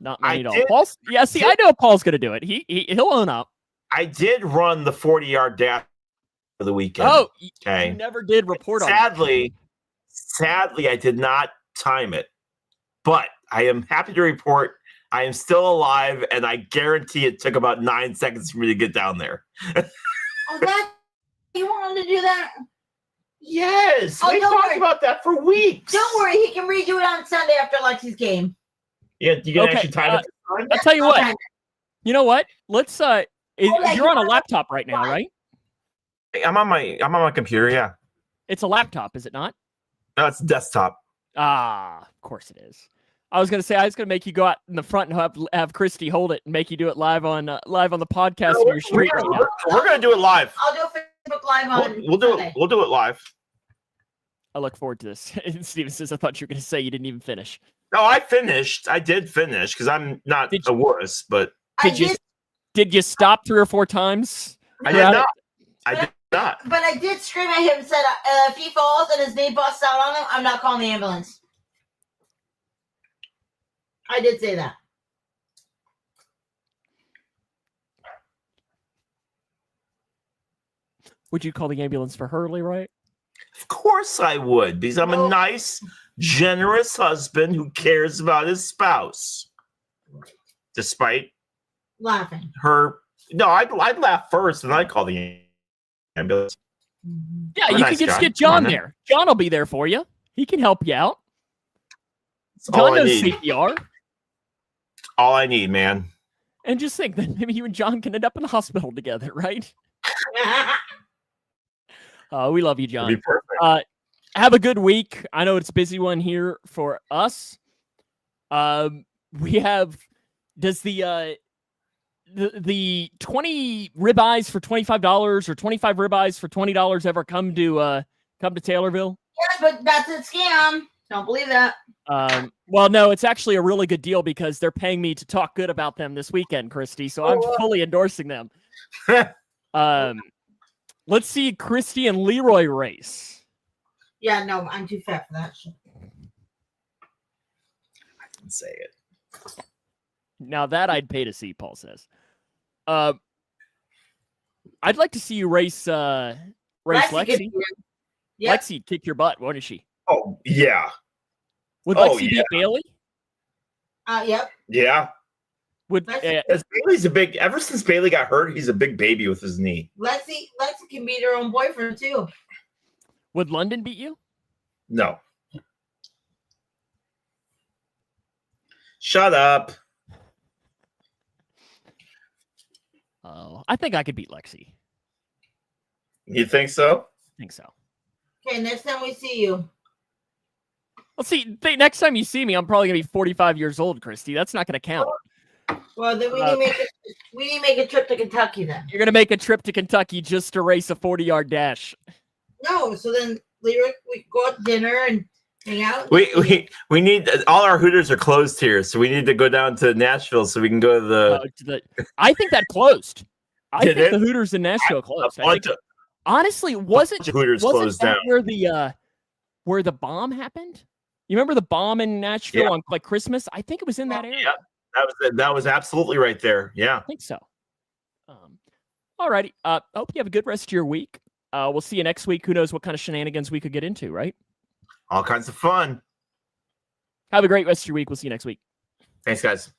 Not many at all. Paul's, I know Paul's going to do it. He'll own up. I did run the 40-yard dash for the weekend. Oh, okay. You never did report on it. Sadly, I did not time it. But I am happy to report I am still alive, and I guarantee it took about 9 seconds for me to get down there. You wanted to do that? Yes. We talked about that for weeks. Don't worry. He can redo it on Sunday after Lexi's game. Yeah, you can actually time it. I'll tell you what. You know what? Let's you're on a laptop right now, right? I'm on my computer, yeah. It's a laptop, is it not? No, it's desktop. Of course it is. I was going to say, I was going to make you go out in the front and have Christy hold it and make you do it live on the podcast in your street right now. We're going to do it live. I'll do a Facebook Live on We'll do it. We'll do it live. I look forward to this. Steven says, I thought you were going to say you didn't even finish. No, I finished. I did finish because I'm not a wuss, but... Did you stop 3 or 4 times? I did not. I did not. But I did scream at him and said, if he falls and his knee busts out on him, I'm not calling the ambulance. I did say that. Would you call the ambulance for her, Leroy? Of course I would, because I'm a nice, generous husband who cares about his spouse. Despite laughing. Her. No, I'd laugh first, and I'd call the ambulance. Yeah, you can just get John there. John will be there for you. He can help you out. John knows CPR. All I need, man. And just think that maybe you and John can end up in the hospital together, right? We love you, John. That'd be perfect. Have a good week. I know it's a busy one here for us. We have the 20 ribeyes for $25 or 25 ribeyes for $20 ever come to Taylorville? Yeah, but that's a scam. Don't believe that. Well, no, it's actually a really good deal because they're paying me to talk good about them this weekend, Christy. So I'm fully endorsing them. Let's see Christy and Leroy race. Yeah, no, I'm too fat for that shit. I can say it. Now that I'd pay to see, Paul says. I'd like to see you race Lexi. Yep. Lexi kick your butt, wouldn't she? Oh, yeah. Would Lexi beat Bailey? Yep. Yeah. Bailey's ever since Bailey got hurt, he's a big baby with his knee. Lexi can beat her own boyfriend too. Would London beat you? No. Shut up. Oh, I think I could beat Lexi. You think so? I think so. Okay, next time we see you. Well, see, next time you see me, I'm probably going to be 45 years old, Christy. That's not going to count. Well, then we need to make a trip to Kentucky then. You're going to make a trip to Kentucky just to race a 40-yard dash. No, so then Leroy, we go out to dinner and hang out. We need all our Hooters are closed here, so we need to go down to Nashville so we can go to the. I think that closed. I think the Hooters in Nashville closed. Honestly, wasn't Hooters closed down where the bomb happened? You remember the bomb in Nashville on like Christmas? I think it was in that area. Yeah, that was absolutely right there. Yeah, I think so. All righty. Hope you have a good rest of your week. We'll see you next week. Who knows what kind of shenanigans we could get into, right? All kinds of fun. Have a great rest of your week. We'll see you next week. Thanks, guys.